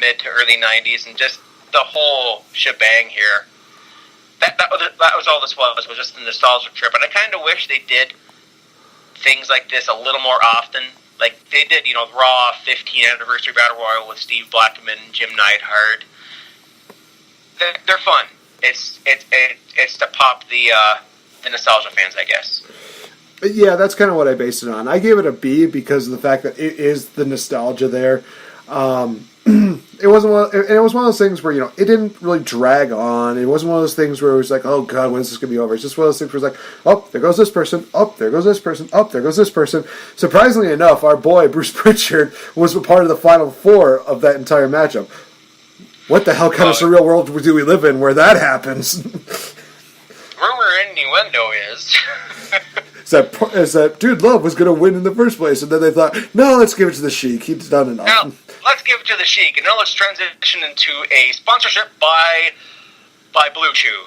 mid to early 90s, and just the whole shebang here. That was all this was just a nostalgia trip, and I kind of wish they did things like this a little more often. Like they did, you know, Raw 15th Anniversary Battle Royal with Steve Blackman and Jim Neidhart. They're fun. It's to pop the nostalgia fans, I guess. Yeah, that's kind of what I based it on. I gave it a B because of the fact that it is the nostalgia there. It was one of those things where, you know, it didn't really drag on. It wasn't one of those things where it was like, oh god, when is this going to be over? It's just one of those things where it's like, oh, there goes this person, oh, there goes this person, oh, there goes this person. Surprisingly enough, our boy Bruce Pritchard was a part of the final four of that entire matchup. What the hell kind of surreal world do we live in where that happens? Rumor innuendo is is that Dude Love was going to win in the first place, and then they thought, no, let's give it to the Sheik. He's done enough. Now, let's give it to the Sheik, and now let's transition into a sponsorship by Blue Chew.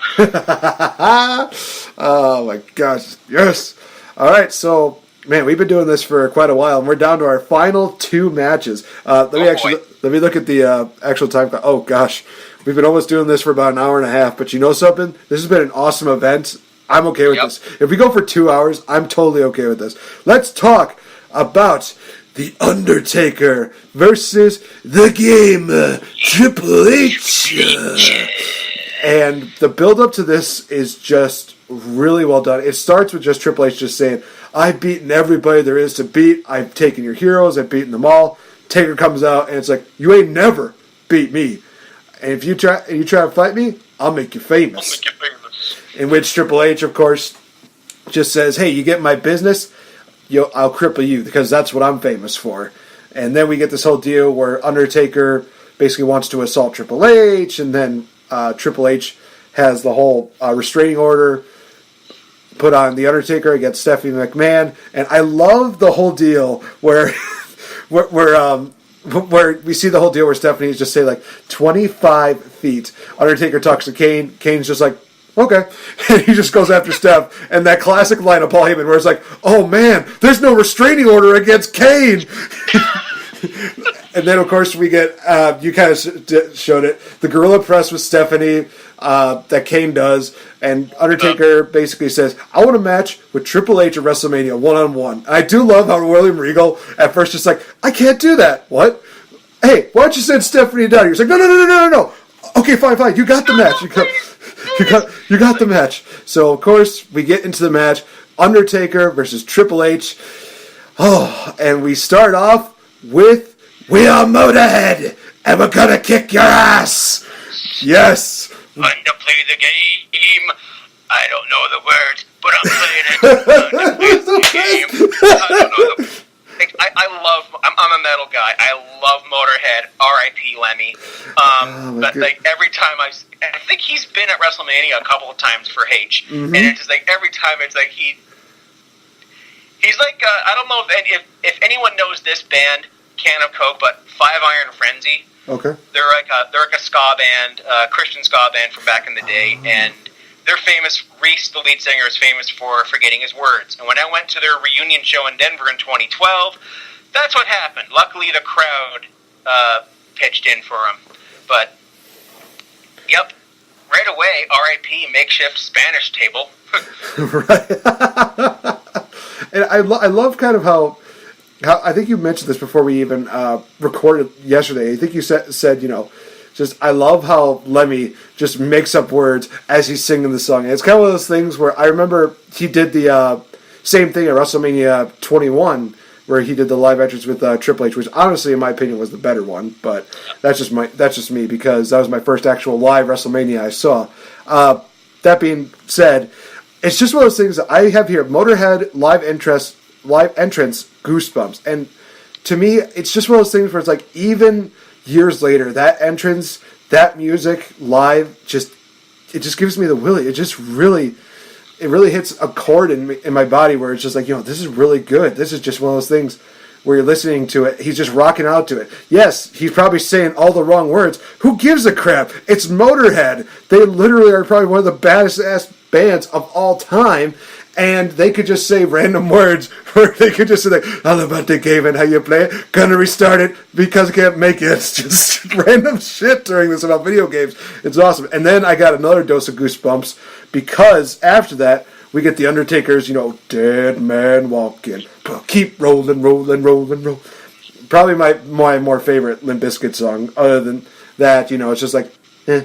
Oh my gosh, yes. All right, so man, we've been doing this for quite a while, and we're down to our final two matches. Let me look at the actual time. Oh gosh, we've been almost doing this for about an hour and a half. But you know something? This has been an awesome event. I'm okay with this. If we go for 2 hours, I'm totally okay with this. Let's talk about The Undertaker versus The Game, Triple H. And the build-up to this is just really well done. It starts with just Triple H just saying, I've beaten everybody there is to beat. I've taken your heroes. I've beaten them all. Taker comes out, and it's like, you ain't never beat me. And if you try to fight me, I'll make you famous. In which Triple H, of course, just says, hey, you get my business, I'll cripple you, because that's what I'm famous for. And then we get this whole deal where Undertaker basically wants to assault Triple H, and then Triple H has the whole restraining order put on The Undertaker against Stephanie McMahon. And I love the whole deal where we see the whole deal where Stephanie's just say like 25 feet. Undertaker talks to Kane. Kane's just like, okay. And he just goes after Steph. And that classic line of Paul Heyman where it's like, oh man, there's no restraining order against Kane. And then, of course, we get, you kind of showed it, the gorilla press with Stephanie, that Kane does, and Undertaker basically says, I want a match with Triple H at WrestleMania, one-on-one. I do love how William Regal at first just like, I can't do that. What? Hey, why don't you send Stephanie down here? He's like, no. Okay, fine. You got the match. You got the match. So, of course, we get into the match. Undertaker versus Triple H. Oh, and we start off with, we are Motorhead, and we're gonna kick your ass. Yes. Fun to play the game. I don't know the words, but I'm playing it. Fun to play the game. I don't know the... I'm a metal guy. I love Motorhead. R.I.P. Lemmy. But like every time I think he's been at WrestleMania a couple of times for H, and it's just like every time it's like he's like I don't know if anyone knows this band, Can of Coke, but Five Iron Frenzy. Okay. They're like a ska band, Christian ska band from back in the day, and they're famous. Reese, the lead singer, is famous for forgetting his words. And when I went to their reunion show in Denver in 2012, that's what happened. Luckily, the crowd pitched in for him. But, yep, right away, R.I.P. makeshift Spanish table. Right. And I love kind of how I think you mentioned this before we even recorded yesterday. I think you said just I love how Lemmy just makes up words as he's singing the song. And it's kind of one of those things where I remember he did the same thing at WrestleMania 21, where he did the live entrance with Triple H, which honestly, in my opinion, was the better one. But that's just me because that was my first actual live WrestleMania I saw. That being said, it's just one of those things that I have here: Motorhead live entrance, goosebumps. And to me, it's just one of those things where it's like even years later, that entrance, that music live, it just gives me the willy. It really hits a chord in my body where it's just like, this is really good. This is just one of those things where you're listening to it. He's just rocking out to it. Yes, he's probably saying all the wrong words. Who gives a crap? It's Motorhead. They literally are probably one of the baddest ass bands of all time. And they could just say random words, or they could just say, like, all about the game and how you play it, gonna restart it because I can't make it. It's just random shit during this about video games. It's awesome. And then I got another dose of goosebumps because after that, we get the Undertaker's, dead man walking. Keep rolling. Probably my more favorite Limp Bizkit song. Other than that, it's just like, eh.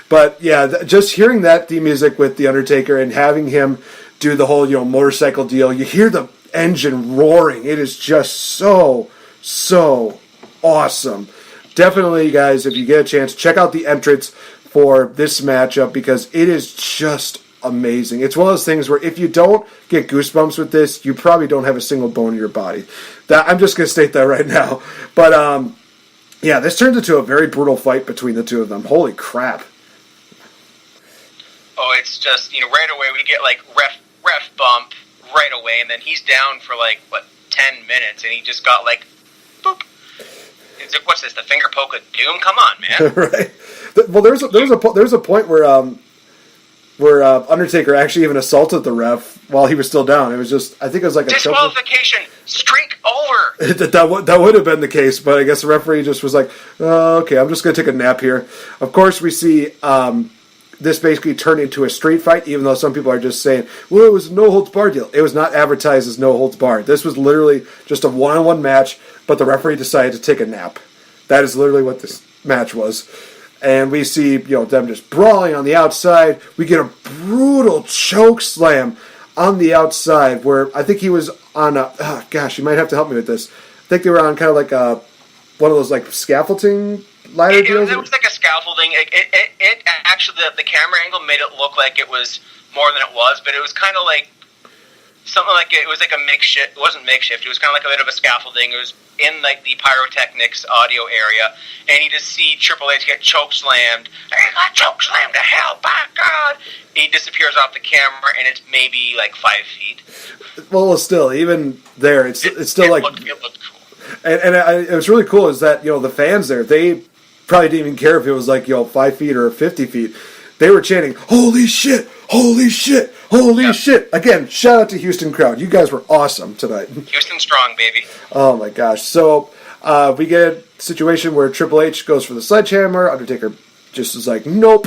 But yeah, just hearing that theme music with the Undertaker and having him do the whole, motorcycle deal. You hear the engine roaring. It is just so awesome. Definitely, guys, if you get a chance, check out the entrance for this matchup because it is just amazing. It's one of those things where if you don't get goosebumps with this, you probably don't have a single bone in your body. I'm just going to state that right now. But, yeah, this turns into a very brutal fight between the two of them. Holy crap. Oh, it's just, right away we get, like, ref bump right away, and then he's down for, 10 minutes, and he just got, boop. It's like, what's this, the finger poke of doom? Come on, man. Right. Well, there's a point where Undertaker actually even assaulted the ref while he was still down. It was just, I think it was like a disqualification, streak over. That would have been the case, but I guess the referee just was like, oh, okay, I'm just going to take a nap here. Of course, we see this basically turned into a street fight, even though some people are just saying, well, it was a no-holds-barred deal. It was not advertised as no-holds-barred. This was literally just a one-on-one match, but the referee decided to take a nap. That is literally what this match was. And we see, them just brawling on the outside. We get a brutal choke slam on the outside where I think he was on a, you might have to help me with this. I think they were on kind of like one of those scaffolding ladder deals. It was like a scaffolding. It actually, the camera angle made it look like it was more than it was, but it was kind of like something like it was like a makeshift. It wasn't makeshift. It was kind of like a bit of a scaffolding. It was in the pyrotechnics audio area, and you just see Triple H get choke slammed. He got choke slammed to hell, by God! He disappears off the camera, and it's maybe 5 feet. Well, still, even there, it's still it looked cool. And it was really cool is that the fans there, they probably didn't even care if it was 5 feet or 50 feet. They were chanting, "Holy shit! Holy shit! Holy shit!" Again, shout out to Houston crowd. You guys were awesome tonight. Houston strong, baby. Oh my gosh. So we get a situation where Triple H goes for the sledgehammer. Undertaker just is like, nope.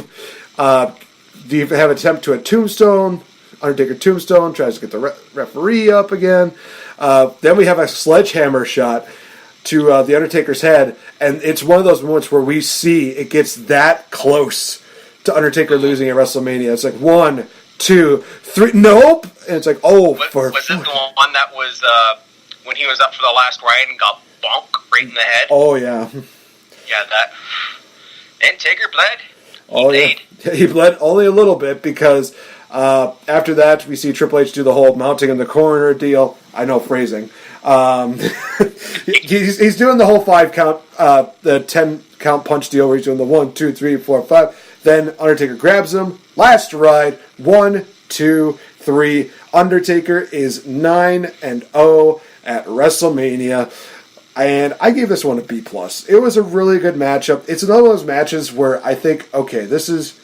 Do you have an attempt to a tombstone? Undertaker tombstone, tries to get the referee up again. Then we have a sledgehammer shot to the Undertaker's head, and it's one of those moments where we see it gets that close to Undertaker losing at WrestleMania. It's like 1, 2, 3, nope! And it's like, oh, was this the one that was when he was up for the last ride and got bonk right in the head? Oh, yeah. Yeah, that. And Taker bled. Yeah. He bled only a little bit because after that we see Triple H do the whole mounting in the corner deal. I know phrasing. He's doing the whole 5 count, the 10 count punch deal where he's doing the 1, 2, 3, 4, 5. Then Undertaker grabs him. Last ride. 1, 2, 3. Undertaker is 9-0 at WrestleMania. And I gave this one a B+. It was a really good matchup. It's another of those matches where I think, okay, this is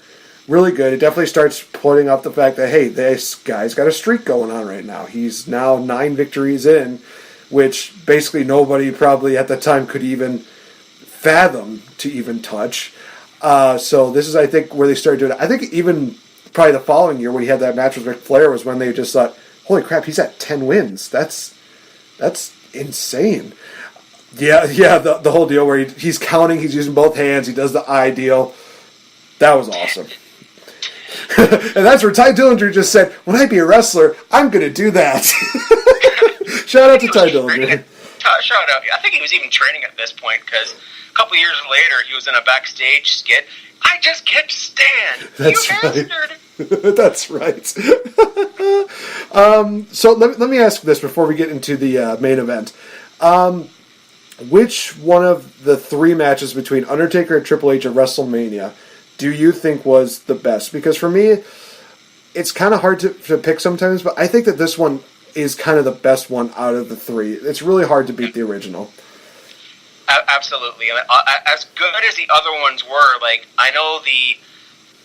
really good. It definitely starts putting up the fact that, hey, this guy's got a streak going on right now. He's now 9 victories in, which basically nobody probably at the time could even fathom to even touch. So this is, I think, where they started doing it. I think even probably the following year when he had that match with Ric Flair was when they just thought, holy crap, he's at 10 wins. That's insane. Yeah, the whole deal where he's counting, he's using both hands, he does the eye deal. That was awesome. And that's where Ty Dillinger just said, when I be a wrestler, I'm going to do that. Shout out to Ty Dillinger. Shout out. I think he was even training at this point because a couple years later he was in a backstage skit. I just kept Stan. That's you right. bastard. That's right. So let me ask this before we get into the main event. Which one of the 3 matches between Undertaker and Triple H at WrestleMania do you think was the best? Because for me, it's kind of hard to pick sometimes, but I think that this one is kind of the best one out of the 3. It's really hard to beat the original. Absolutely. As good as the other ones were, like, I know the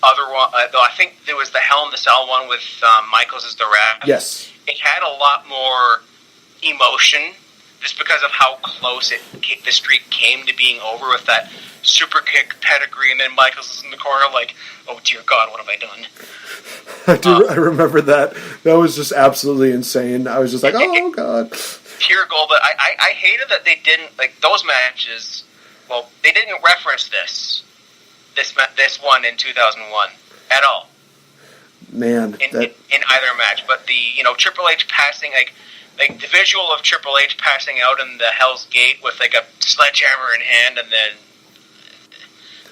other one, though I think there was the Hell in the Cell one with Michaels as the ref. Yes. It had a lot more emotion just because of how close the streak came to being over with that super kick pedigree, and then Michaels is in the corner like, oh dear God, what have I done? I remember that. That was just absolutely insane. I was just like, oh God. Pure gold, but I hated that they didn't, like, those matches, well, they didn't reference this one in 2001 at all. Man. In either match, but the, Triple H passing, like the visual of Triple H passing out in the Hell's Gate with like a sledgehammer in hand and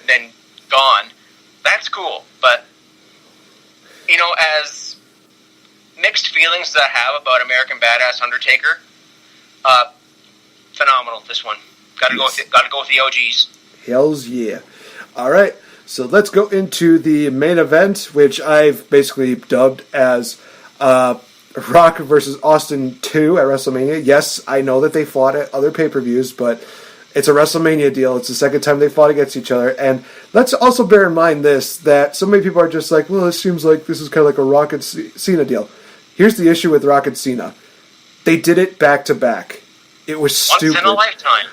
then gone. That's cool, but as mixed feelings that I have about American Badass Undertaker, phenomenal. This one, gotta go with the OGs. Hells yeah! All right, so let's go into the main event, which I've basically dubbed as Rock versus Austin 2 at WrestleMania. Yes, I know that they fought at other pay-per-views, but it's a WrestleMania deal. It's the second time they fought against each other. And let's also bear in mind that so many people are just like, well, it seems like this is kind of like a Rock and Cena deal. Here's the issue with Rock and Cena. They did it back-to-back. It was stupid. Once in a lifetime.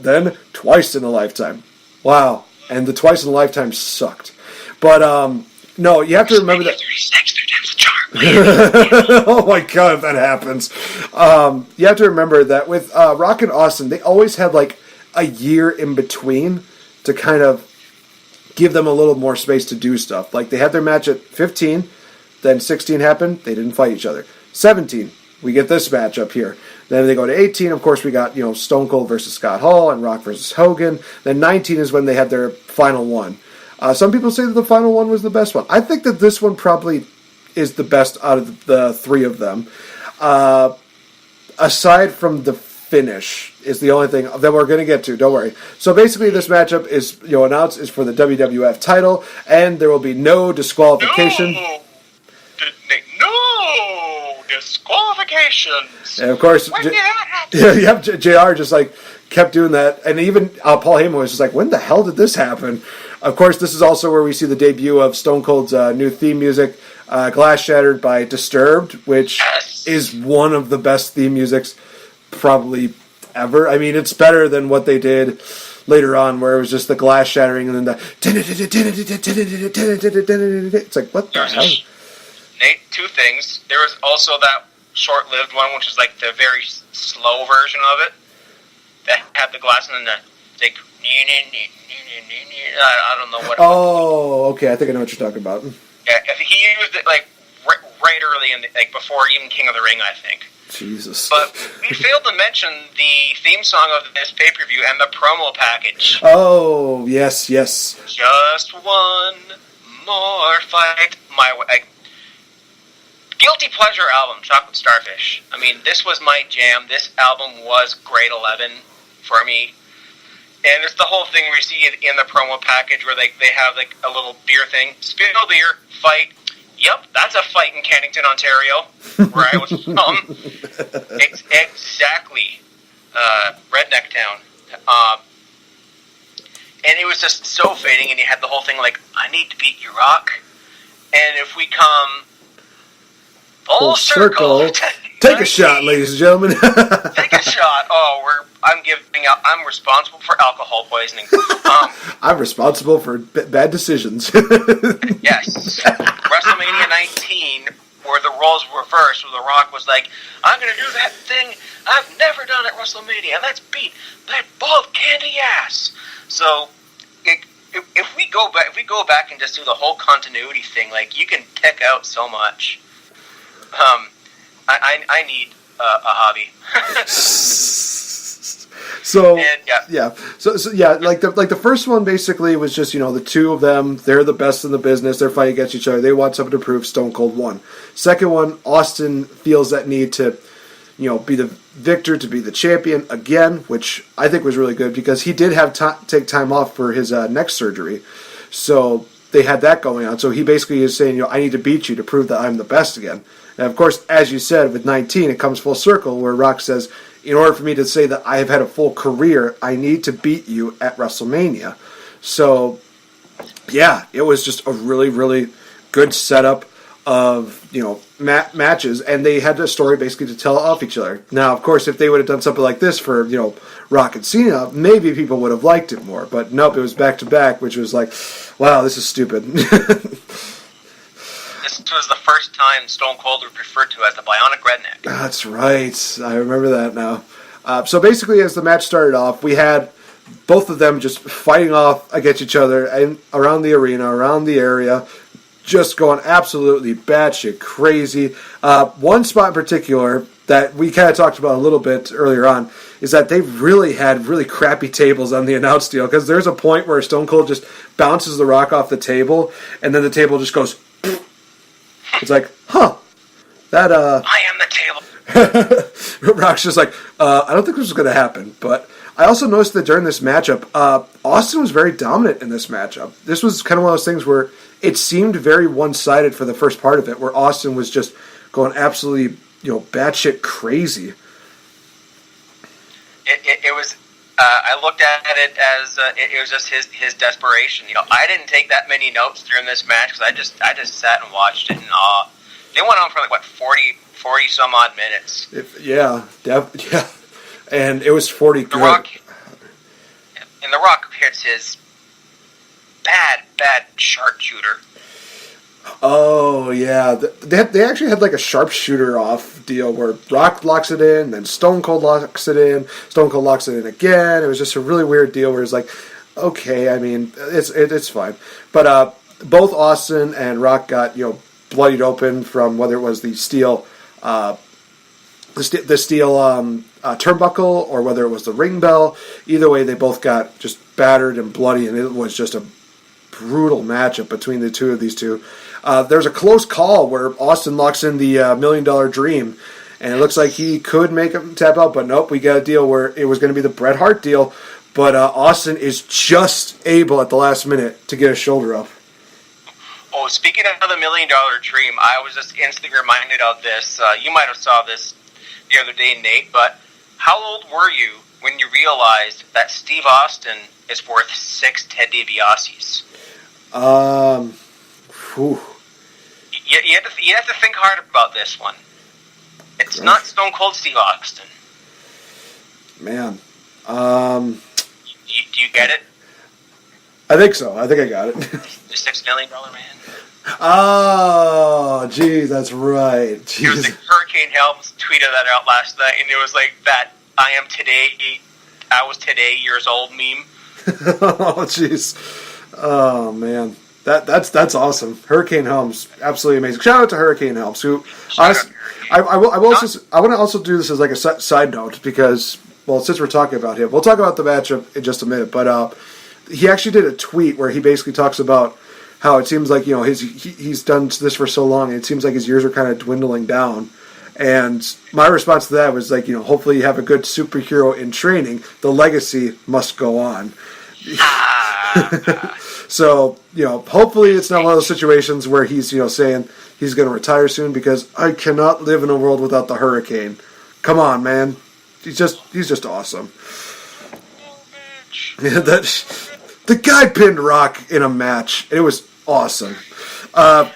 Then twice in a lifetime. Wow. And the twice in a lifetime sucked. But, no, you have to remember that... 36, 3 times the charm. Oh my God, if that happens. You have to remember that with Rock and Austin, they always had like a year in between to kind of give them a little more space to do stuff. Like they had their match at 15, then 16 happened, they didn't fight each other. 17, we get this match up here. Then they go to 18, of course we got, Stone Cold versus Scott Hall and Rock versus Hogan. Then 19 is when they had their final one. Some people say that the final one was the best one. I think that this one probably is the best out of the 3 of them. Aside from the finish is the only thing that we're going to get to. Don't worry. So basically this matchup is announced is for the WWF title, and there will be no disqualification. No disqualifications. And of course, JR just like kept doing that, and even Paul Heyman was just like, when the hell did this happen? Of course, this is also where we see the debut of Stone Cold's new theme music, Glass Shattered by Disturbed, which is one of the best theme musics probably ever. I mean, it's better than what they did later on where it was just the glass shattering and then the... It's like, what the hell? Nate, two things. There was also that short-lived one, which is like the very slow version of it, that had the glass and then the... Like, I don't know what... Oh, okay, I think I know what you're talking about. Yeah, he used it, like, right early in the, like, before even King of the Ring, I think. Jesus. But we failed to mention the theme song of this pay-per-view and the promo package. Oh, yes. Just one more fight. Guilty pleasure album, Chocolate Starfish. I mean, this was my jam. This album was grade 11 for me. And it's the whole thing where you see it in the promo package where they have like a little beer thing. Spill beer, fight. Yep, that's a fight in Cannington, Ontario, where I was from. Exactly. Redneck town. And it was just so fitting, and you had the whole thing like, I need to beat you, Rock. And if we come full circle. Take a shot, ladies and gentlemen. Take a shot. I'm responsible for alcohol poisoning. I'm responsible for bad decisions. Yes. WrestleMania 19, where the roles were reversed, where The Rock was like, I'm going to do that thing I've never done at WrestleMania. Let's beat that bald candy ass. So, if we go back and just do the whole continuity thing, like, you can pick out so much. I need a hobby. So, and, yeah. So like the first one basically was just, the two of them, they're the best in the business, they're fighting against each other, they want something to prove, Stone Cold won. Second one, Austin feels that need to, be the victor, to be the champion again, which I think was really good because he did have take time off for his neck surgery. So they had that going on. So he basically is saying, I need to beat you to prove that I'm the best again. And of course, as you said, with 19, it comes full circle where Rock says, in order for me to say that I have had a full career, I need to beat you at WrestleMania. So, yeah, it was just a really, really good setup of, matches, and they had a story basically to tell off each other. Now, of course, if they would have done something like this for, Rock and Cena, maybe people would have liked it more. But nope, it was back-to-back, which was like, wow, this is stupid. This was the first time Stone Cold was referred to as the Bionic Redneck. That's right. I remember that now. So basically, as the match started off, we had both of them just fighting off against each other and around the arena, around the area, just going absolutely batshit crazy. One spot in particular that we kind of talked about a little bit earlier on is that they really had really crappy tables on the announce deal, because there's a point where Stone Cold just bounces the Rock off the table, and then the table just goes... It's like, that, I am the table. Rock's just like, I don't think this is going to happen. But I also noticed that during this matchup, Austin was very dominant in this matchup. This was kind of one of those things where it seemed very one-sided for the first part of it, where Austin was just going absolutely, batshit crazy. It was... I looked at it as it was just his desperation. I didn't take that many notes during this match because I just sat and watched it, and they went on for like 40 some odd minutes. Yeah, and it was 40. The Rock hits his bad sharpshooter. Oh, yeah. They actually had like a sharpshooter off deal where Rock locks it in, then Stone Cold locks it in, Stone Cold locks it in again. It was just a really weird deal where it's like, okay, I mean, it's fine. But both Austin and Rock got, bloodied open from whether it was the steel turnbuckle or whether it was the ring bell. Either way, they both got just battered and bloody, and it was just a brutal matchup between the two of these two. There's a close call where Austin locks in the $1 Million Dream, and it looks like he could make him tap out, but nope, we got a deal where it was going to be the Bret Hart deal, but Austin is just able at the last minute to get his shoulder up. Oh, speaking of the $1 Million Dream, I was just instantly reminded of this. You might have saw this the other day, Nate, but how old were you when you realized that Steve Austin is worth 6 Ted DiBiase's? You have to think hard about this one. It's not Stone Cold Steve Austin. Man. Do you get it? I think so. I think I got it. The $6 million man. Oh, geez, that's right. It was Jeez. like Hurricane Helms tweeted that out last night, and it was like that I was today years old meme. Oh, jeez. Oh, man. That's awesome. Hurricane Helms, absolutely amazing. Shout out to Hurricane Helms, who honestly, I want to also do this as like a side note because, well, since we're talking about him, we'll talk about the matchup in just a minute. But he actually did a tweet where he basically talks about how it seems like, you know, he's done this for so long, and it seems like his years are kind of dwindling down. And my response to that was like, you know, hopefully you have a good superhero in training. The legacy must go on. So, you know, hopefully it's not one of those situations where he's, you know, saying he's going to retire soon because I cannot live in a world without the Hurricane. Come on, man. He's just awesome. Yeah, the guy pinned Rock in a match. It was awesome. I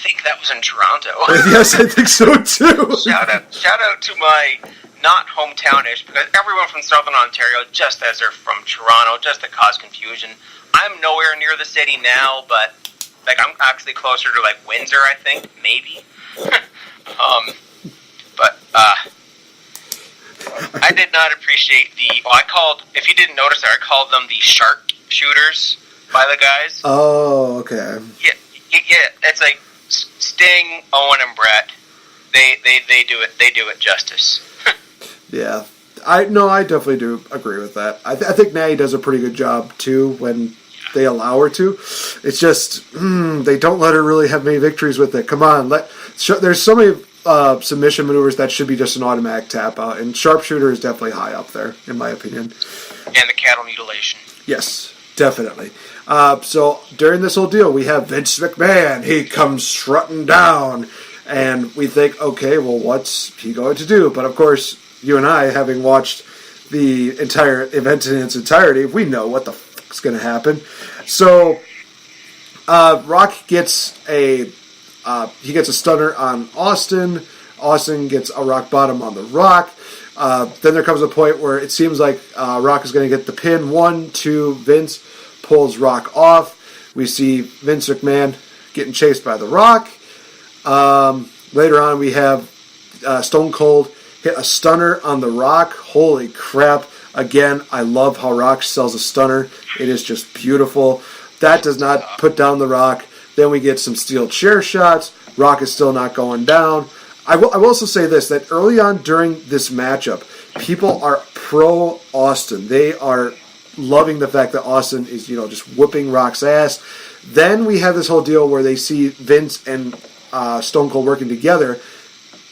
think that was in Toronto. Yes, I think so too. Shout out to my not hometownish, because everyone from Southern Ontario just says they're from Toronto, just to cause confusion. I'm nowhere near the city now, but like I'm actually closer to like Windsor, I think, maybe. But I did not appreciate if you didn't notice, I called them the shark shooters by the guys. Oh, okay. Yeah, it's like Sting, Owen, and Brett. They do it justice. Yeah, I definitely do agree with that. I think Natty does a pretty good job too when they allow her to. It's just they don't let her really have many victories with it. Come on, there's so many submission maneuvers that should be just an automatic tap out, and sharpshooter is definitely high up there in my opinion. And the cattle mutilation. Yes, definitely. So during this whole deal, we have Vince McMahon. He comes strutting down, and we think, okay, well, what's he going to do? But of course, you and I, having watched the entire event in its entirety, we know what the fuck's going to happen. So Rock gets a stunner on Austin. Austin gets a rock bottom on the Rock. Then there comes a point where it seems like Rock is going to get the pin. 1, 2, Vince pulls Rock off. We see Vince McMahon getting chased by the Rock. Later on, we have Stone Cold hit a stunner on the Rock. Holy crap. Again, I love how Rock sells a stunner. It is just beautiful. That does not put down the Rock. Then we get some steel chair shots. Rock is still not going down. I will also say this, that early on during this matchup, people are pro Austin. They are loving the fact that Austin is, you know, just whooping Rock's ass. Then we have this whole deal where they see Vince and Stone Cold working together,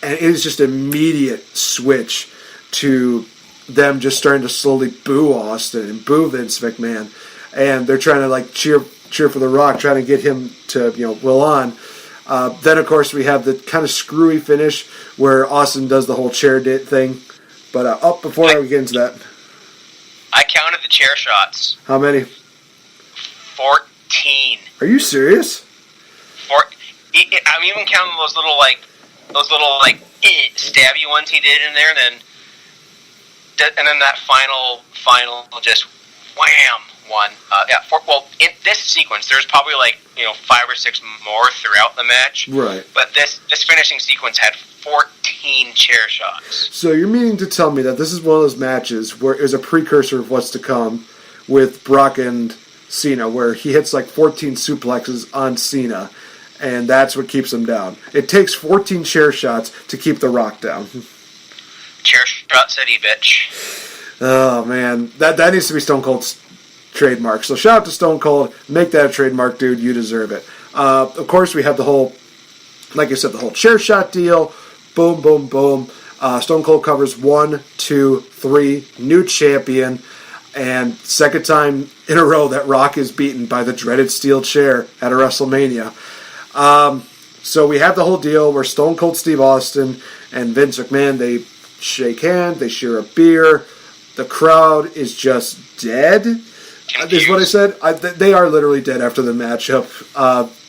and it is just an immediate switch to them just starting to slowly boo Austin and boo Vince McMahon. And they're trying to like cheer for the Rock, trying to get him to, you know, will on. Then, of course, we have the kind of screwy finish where Austin does the whole chair thing. But before we get into that, I counted the chair shots. How many? 14. Are you serious? I'm even counting those little stabby ones he did in there, and then that final just wham one. In this sequence, there's probably 5 or 6 more throughout the match. Right. But this finishing sequence had 14 chair shots. So you're meaning to tell me that this is one of those matches where it was a precursor of what's to come with Brock and Cena, where he hits 14 suplexes on Cena, and that's what keeps him down. It takes 14 chair shots to keep The Rock down. Chair shot city, bitch. Oh, man. That needs to be Stone Cold's trademark. So shout out to Stone Cold. Make that a trademark, dude. You deserve it. Of course, we have the whole, like I said, the whole chair shot deal. Boom, boom, boom. Stone Cold covers 1, 2, 3. New champion. And second time in a row that Rock is beaten by the dreaded steel chair at a WrestleMania. So we have the whole deal where Stone Cold Steve Austin and Vince McMahon, they shake hands, they share a beer. The crowd is just dead, is what I said. They are literally dead after the matchup.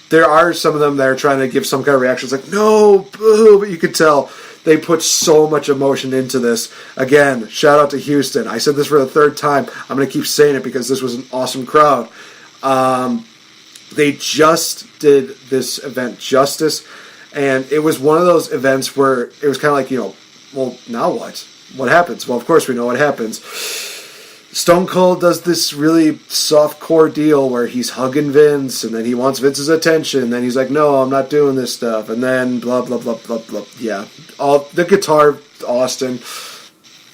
There are some of them that are trying to give some kind of reaction. It's like, no, boo, but you could tell They put so much emotion into this. Again, shout out to Houston. I said this for the third time. I'm going to keep saying it because this was an awesome crowd. They just did this event justice, and it was one of those events where it was kind of like, well, now what? What happens? Well, of course we know what happens. Stone Cold does this really soft-core deal where he's hugging Vince, and then he wants Vince's attention, and then he's like, no, I'm not doing this stuff, and then blah, blah, blah, blah, blah. Yeah, all the guitar, Austin,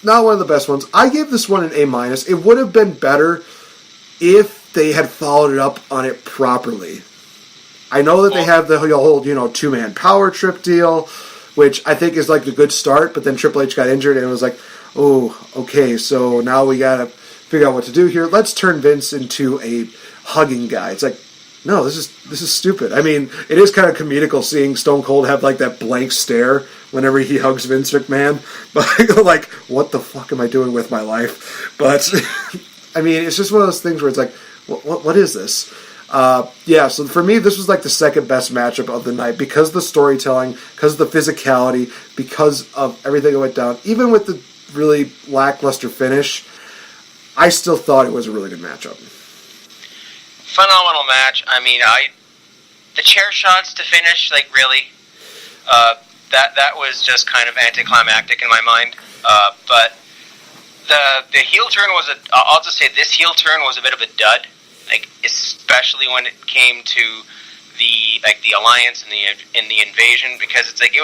not one of the best ones. I gave this one an A-. It would have been better if they had followed it up on it properly. I know that they have the whole, two-man power trip deal, which I think is like the good start, but then Triple H got injured, and it was like, oh, okay, so now we got to figure out what to do here. Let's turn Vince into a hugging guy. It's like, no, this is stupid. I mean, it is kind of comedical seeing Stone Cold have like that blank stare whenever he hugs Vince McMahon. But like, what the fuck am I doing with my life? But I mean, it's just one of those things where it's like, what is this? So for me, this was like the second best matchup of the night because of the storytelling, because of the physicality, because of everything that went down. Even with the really lackluster finish, I still thought it was a really good matchup. Phenomenal match. I mean, the chair shots to finish, like really, that was just kind of anticlimactic in my mind. But the heel turn was I'll just say this heel turn was a bit of a dud, like especially when it came to the alliance and the invasion, because it's like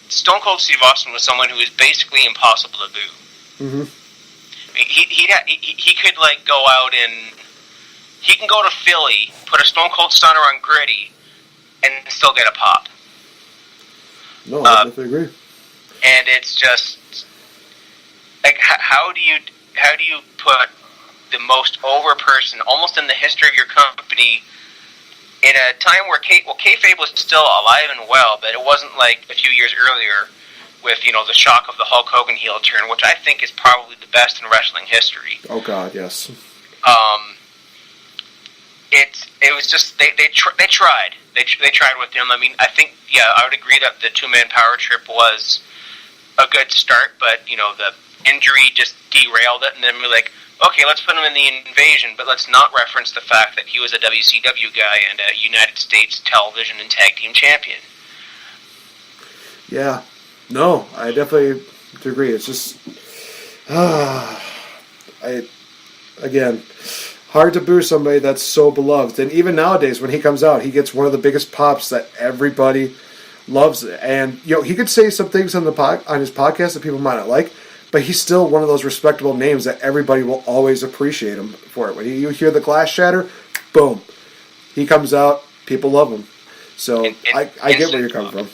Stone Cold Steve Austin was someone who was basically impossible to boo. Mm-hmm. He could like go out and he can go to Philly, put a Stone Cold Stunner on Gritty, and still get a pop. No, I definitely agree. And it's just like how do you put the most over person almost in the history of your company in a time where kayfabe was still alive and well, but it wasn't like a few years earlier with, the shock of the Hulk Hogan heel turn, which I think is probably the best in wrestling history. Oh God, yes. It was just they tried with him. I mean, I think I would agree that the 2-man power trip was a good start, but the injury just derailed it, and then we're like, okay, let's put him in the invasion, but let's not reference the fact that he was a WCW guy and a United States television and tag team champion. Yeah. No, I definitely agree. It's just, again, hard to boo somebody that's so beloved. And even nowadays, when he comes out, he gets one of the biggest pops that everybody loves. And, he could say some things on his podcast that people might not like, but he's still one of those respectable names that everybody will always appreciate him for it. When you hear the glass shatter, boom. He comes out, people love him. So I get where you're coming from.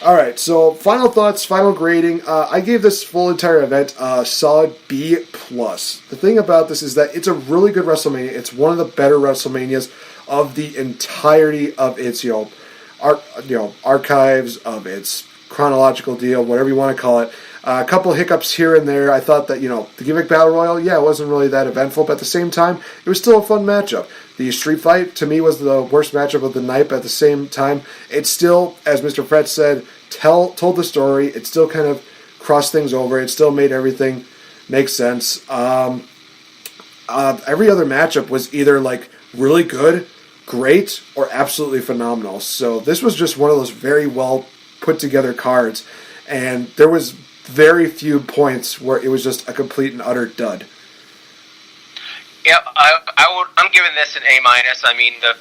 All right, so final thoughts, final grading. I gave this full entire event a solid B+. The thing about this is that it's a really good WrestleMania. It's one of the better WrestleManias of the entirety of its, archives, of its chronological deal, whatever you want to call it. A couple hiccups here and there. I thought that, the Gimmick Battle Royal, it wasn't really that eventful, but at the same time, it was still a fun matchup. The street fight, to me, was the worst matchup of the night, but at the same time, it still, as Mr. Fretz said, told the story. It still kind of crossed things over. It still made everything make sense. Every other matchup was either, really good, great, or absolutely phenomenal. So this was just one of those very well put-together cards, and there was very few points where it was just a complete and utter dud. Yeah, I'm giving this an A-. I mean, the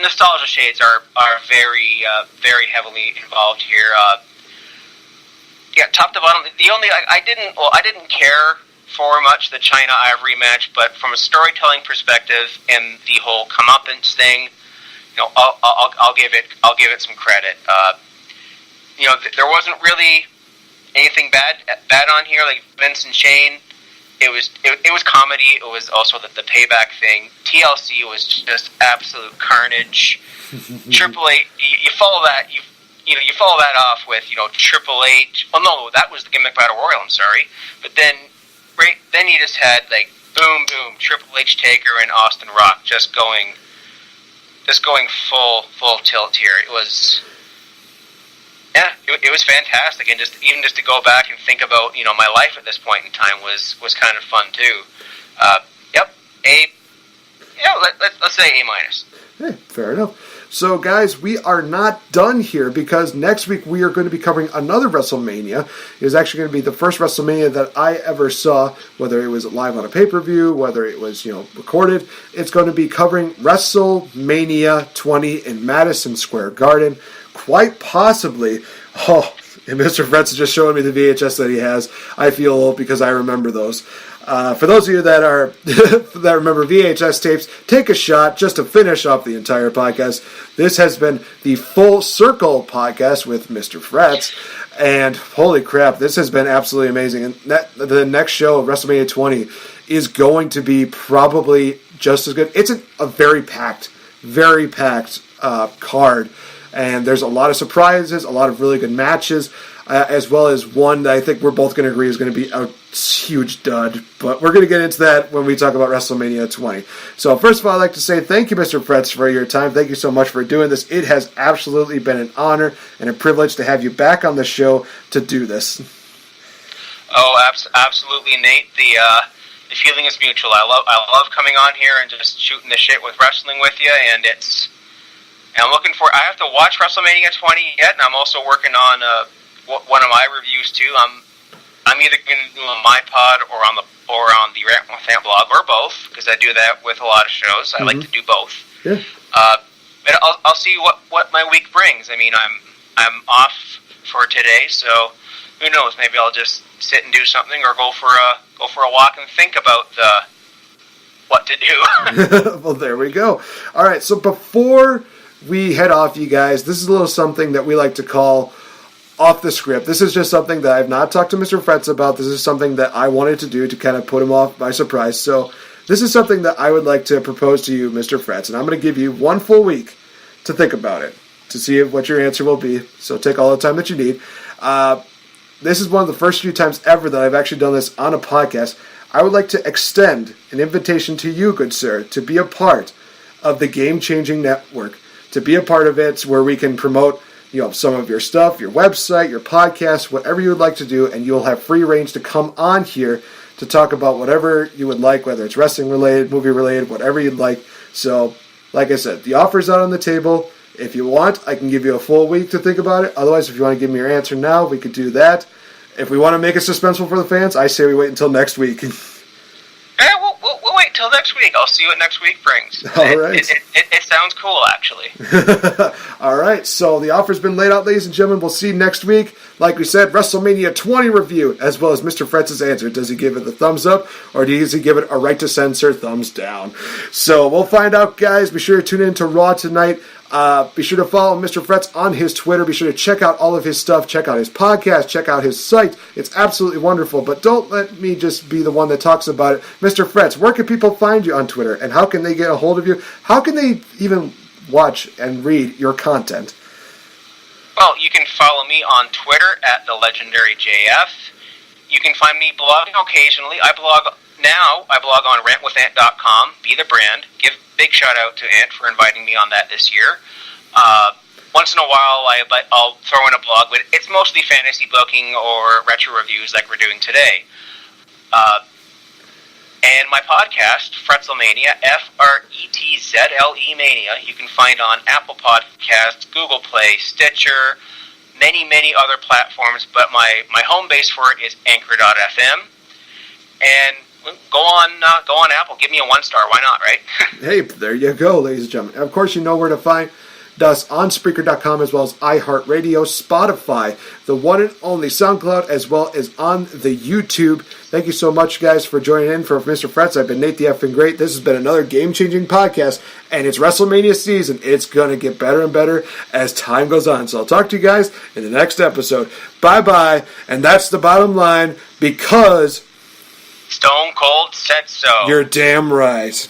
nostalgia shades are very very heavily involved here. Top to bottom, the only I didn't care for much the China Ivory match, but from a storytelling perspective and the whole comeuppance thing, I'll give it some credit. There wasn't really anything bad on here, like Vince and Shane. It was comedy. It was also the payback thing. TLC was just absolute carnage. Triple H, you follow that. You follow that off with Triple H. Well, no, that was the Gimmick Battle Royal. I'm sorry, but then you just had boom boom Triple H, Taker, and Austin Rock just going full tilt here. It was was fantastic, and just to go back and think about my life at this point in time was kind of fun too. Yep, let's say A minus. Hey, fair enough. So, guys, we are not done here because next week we are going to be covering another WrestleMania. It is actually going to be the first WrestleMania that I ever saw, whether it was live on a pay-per-view, whether it was, recorded. It's going to be covering WrestleMania 20 in Madison Square Garden. Quite possibly, and Mr. Fretz is just showing me the VHS that he has. I feel old because I remember those. For those of you that are that remember VHS tapes, take a shot just to finish off the entire podcast. This has been the Full Circle podcast with Mr. Fretz, and holy crap, this has been absolutely amazing. And the next show, WrestleMania 20, is going to be probably just as good. It's a very packed card, and there's a lot of surprises, a lot of really good matches. As well as one that I think we're both going to agree is going to be a huge dud. But we're going to get into that when we talk about WrestleMania 20. So first of all, I'd like to say thank you, Mr. Fretz, for your time. Thank you so much for doing this. It has absolutely been an honor and a privilege to have you back on the show to do this. Oh, absolutely, Nate. The feeling is mutual. I love coming on here and just shooting the shit with wrestling with you, and I'm looking for. I have to watch WrestleMania 20 yet, and I'm also working on one of my reviews too. I'm either going to do on my pod or on the Rant with Ant blog, or both, because I do that with a lot of shows. I like to do both. Yeah. But I'll see what my week brings. I mean, I'm off for today, so who knows? Maybe I'll just sit and do something, or go for a walk and think about what to do. Well, there we go. All right. So before we head off, you guys, this is a little something that we like to call off the script. This is just something that I've not talked to Mr. Fretz about. This is something that I wanted to do to kind of put him off by surprise. So this is something that I would like to propose to you, Mr. Fretz, and I'm going to give you 1 full week to think about it, to see what your answer will be. So take all the time that you need. This is one of the first few times ever that I've actually done this on a podcast. I would like to extend an invitation to you, good sir, to be a part of the Game Changing Network, to be a part of it where we can promote some of your stuff, your website, your podcast, whatever you would like to do, and you'll have free range to come on here to talk about whatever you would like, whether it's wrestling related, movie related, whatever you'd like. So, like I said, the offer's out on the table. If you want, I can give you a full week to think about it. Otherwise, if you want to give me your answer now, we could do that. If we want to make it suspenseful for the fans, I say we wait until next week. We'll wait till next week. I'll see what next week brings. All right. It sounds cool, actually. All right. So the offer's been laid out, ladies and gentlemen. We'll see you next week. Like we said, WrestleMania 20 review, as well as Mr. Fretz's answer. Does he give it a thumbs up, or does he give it a right to censor thumbs down? So we'll find out, guys. Be sure to tune in to Raw tonight. Be sure to follow Mr. Fretz on his Twitter. Be sure to check out all of his stuff. Check out his podcast. Check out his site. It's absolutely wonderful. But don't let me just be the one that talks about it. Mr. Fretz, where can people find you on Twitter? And how can they get a hold of you? How can they even watch and read your content? Well, you can follow me on Twitter at the Legendary JF. You can find me blogging occasionally. I blog on rantwithant.com. Be the brand. Give big shout out to Ant for inviting me on that this year. Once in a while, I'll throw in a blog, but it's mostly fantasy booking or retro reviews like we're doing today. And my podcast, Wrestlemania, Fretzle Mania, you can find on Apple Podcasts, Google Play, Stitcher, many, many other platforms, but my home base for it is Anchor.fm. And go on Apple. Give me a 1-star. Why not, right? Hey, there you go, ladies and gentlemen. And of course, you know where to find us on Spreaker.com, as well as iHeartRadio, Spotify, the one and only SoundCloud, as well as on the YouTube. Thank you so much, guys, for joining in for Mr. Fretz. I've been Nate the Effing Great. This has been another game-changing podcast, and it's WrestleMania season. It's going to get better and better as time goes on. So I'll talk to you guys in the next episode. Bye-bye, and that's the bottom line, because Stone Cold said so. You're damn right.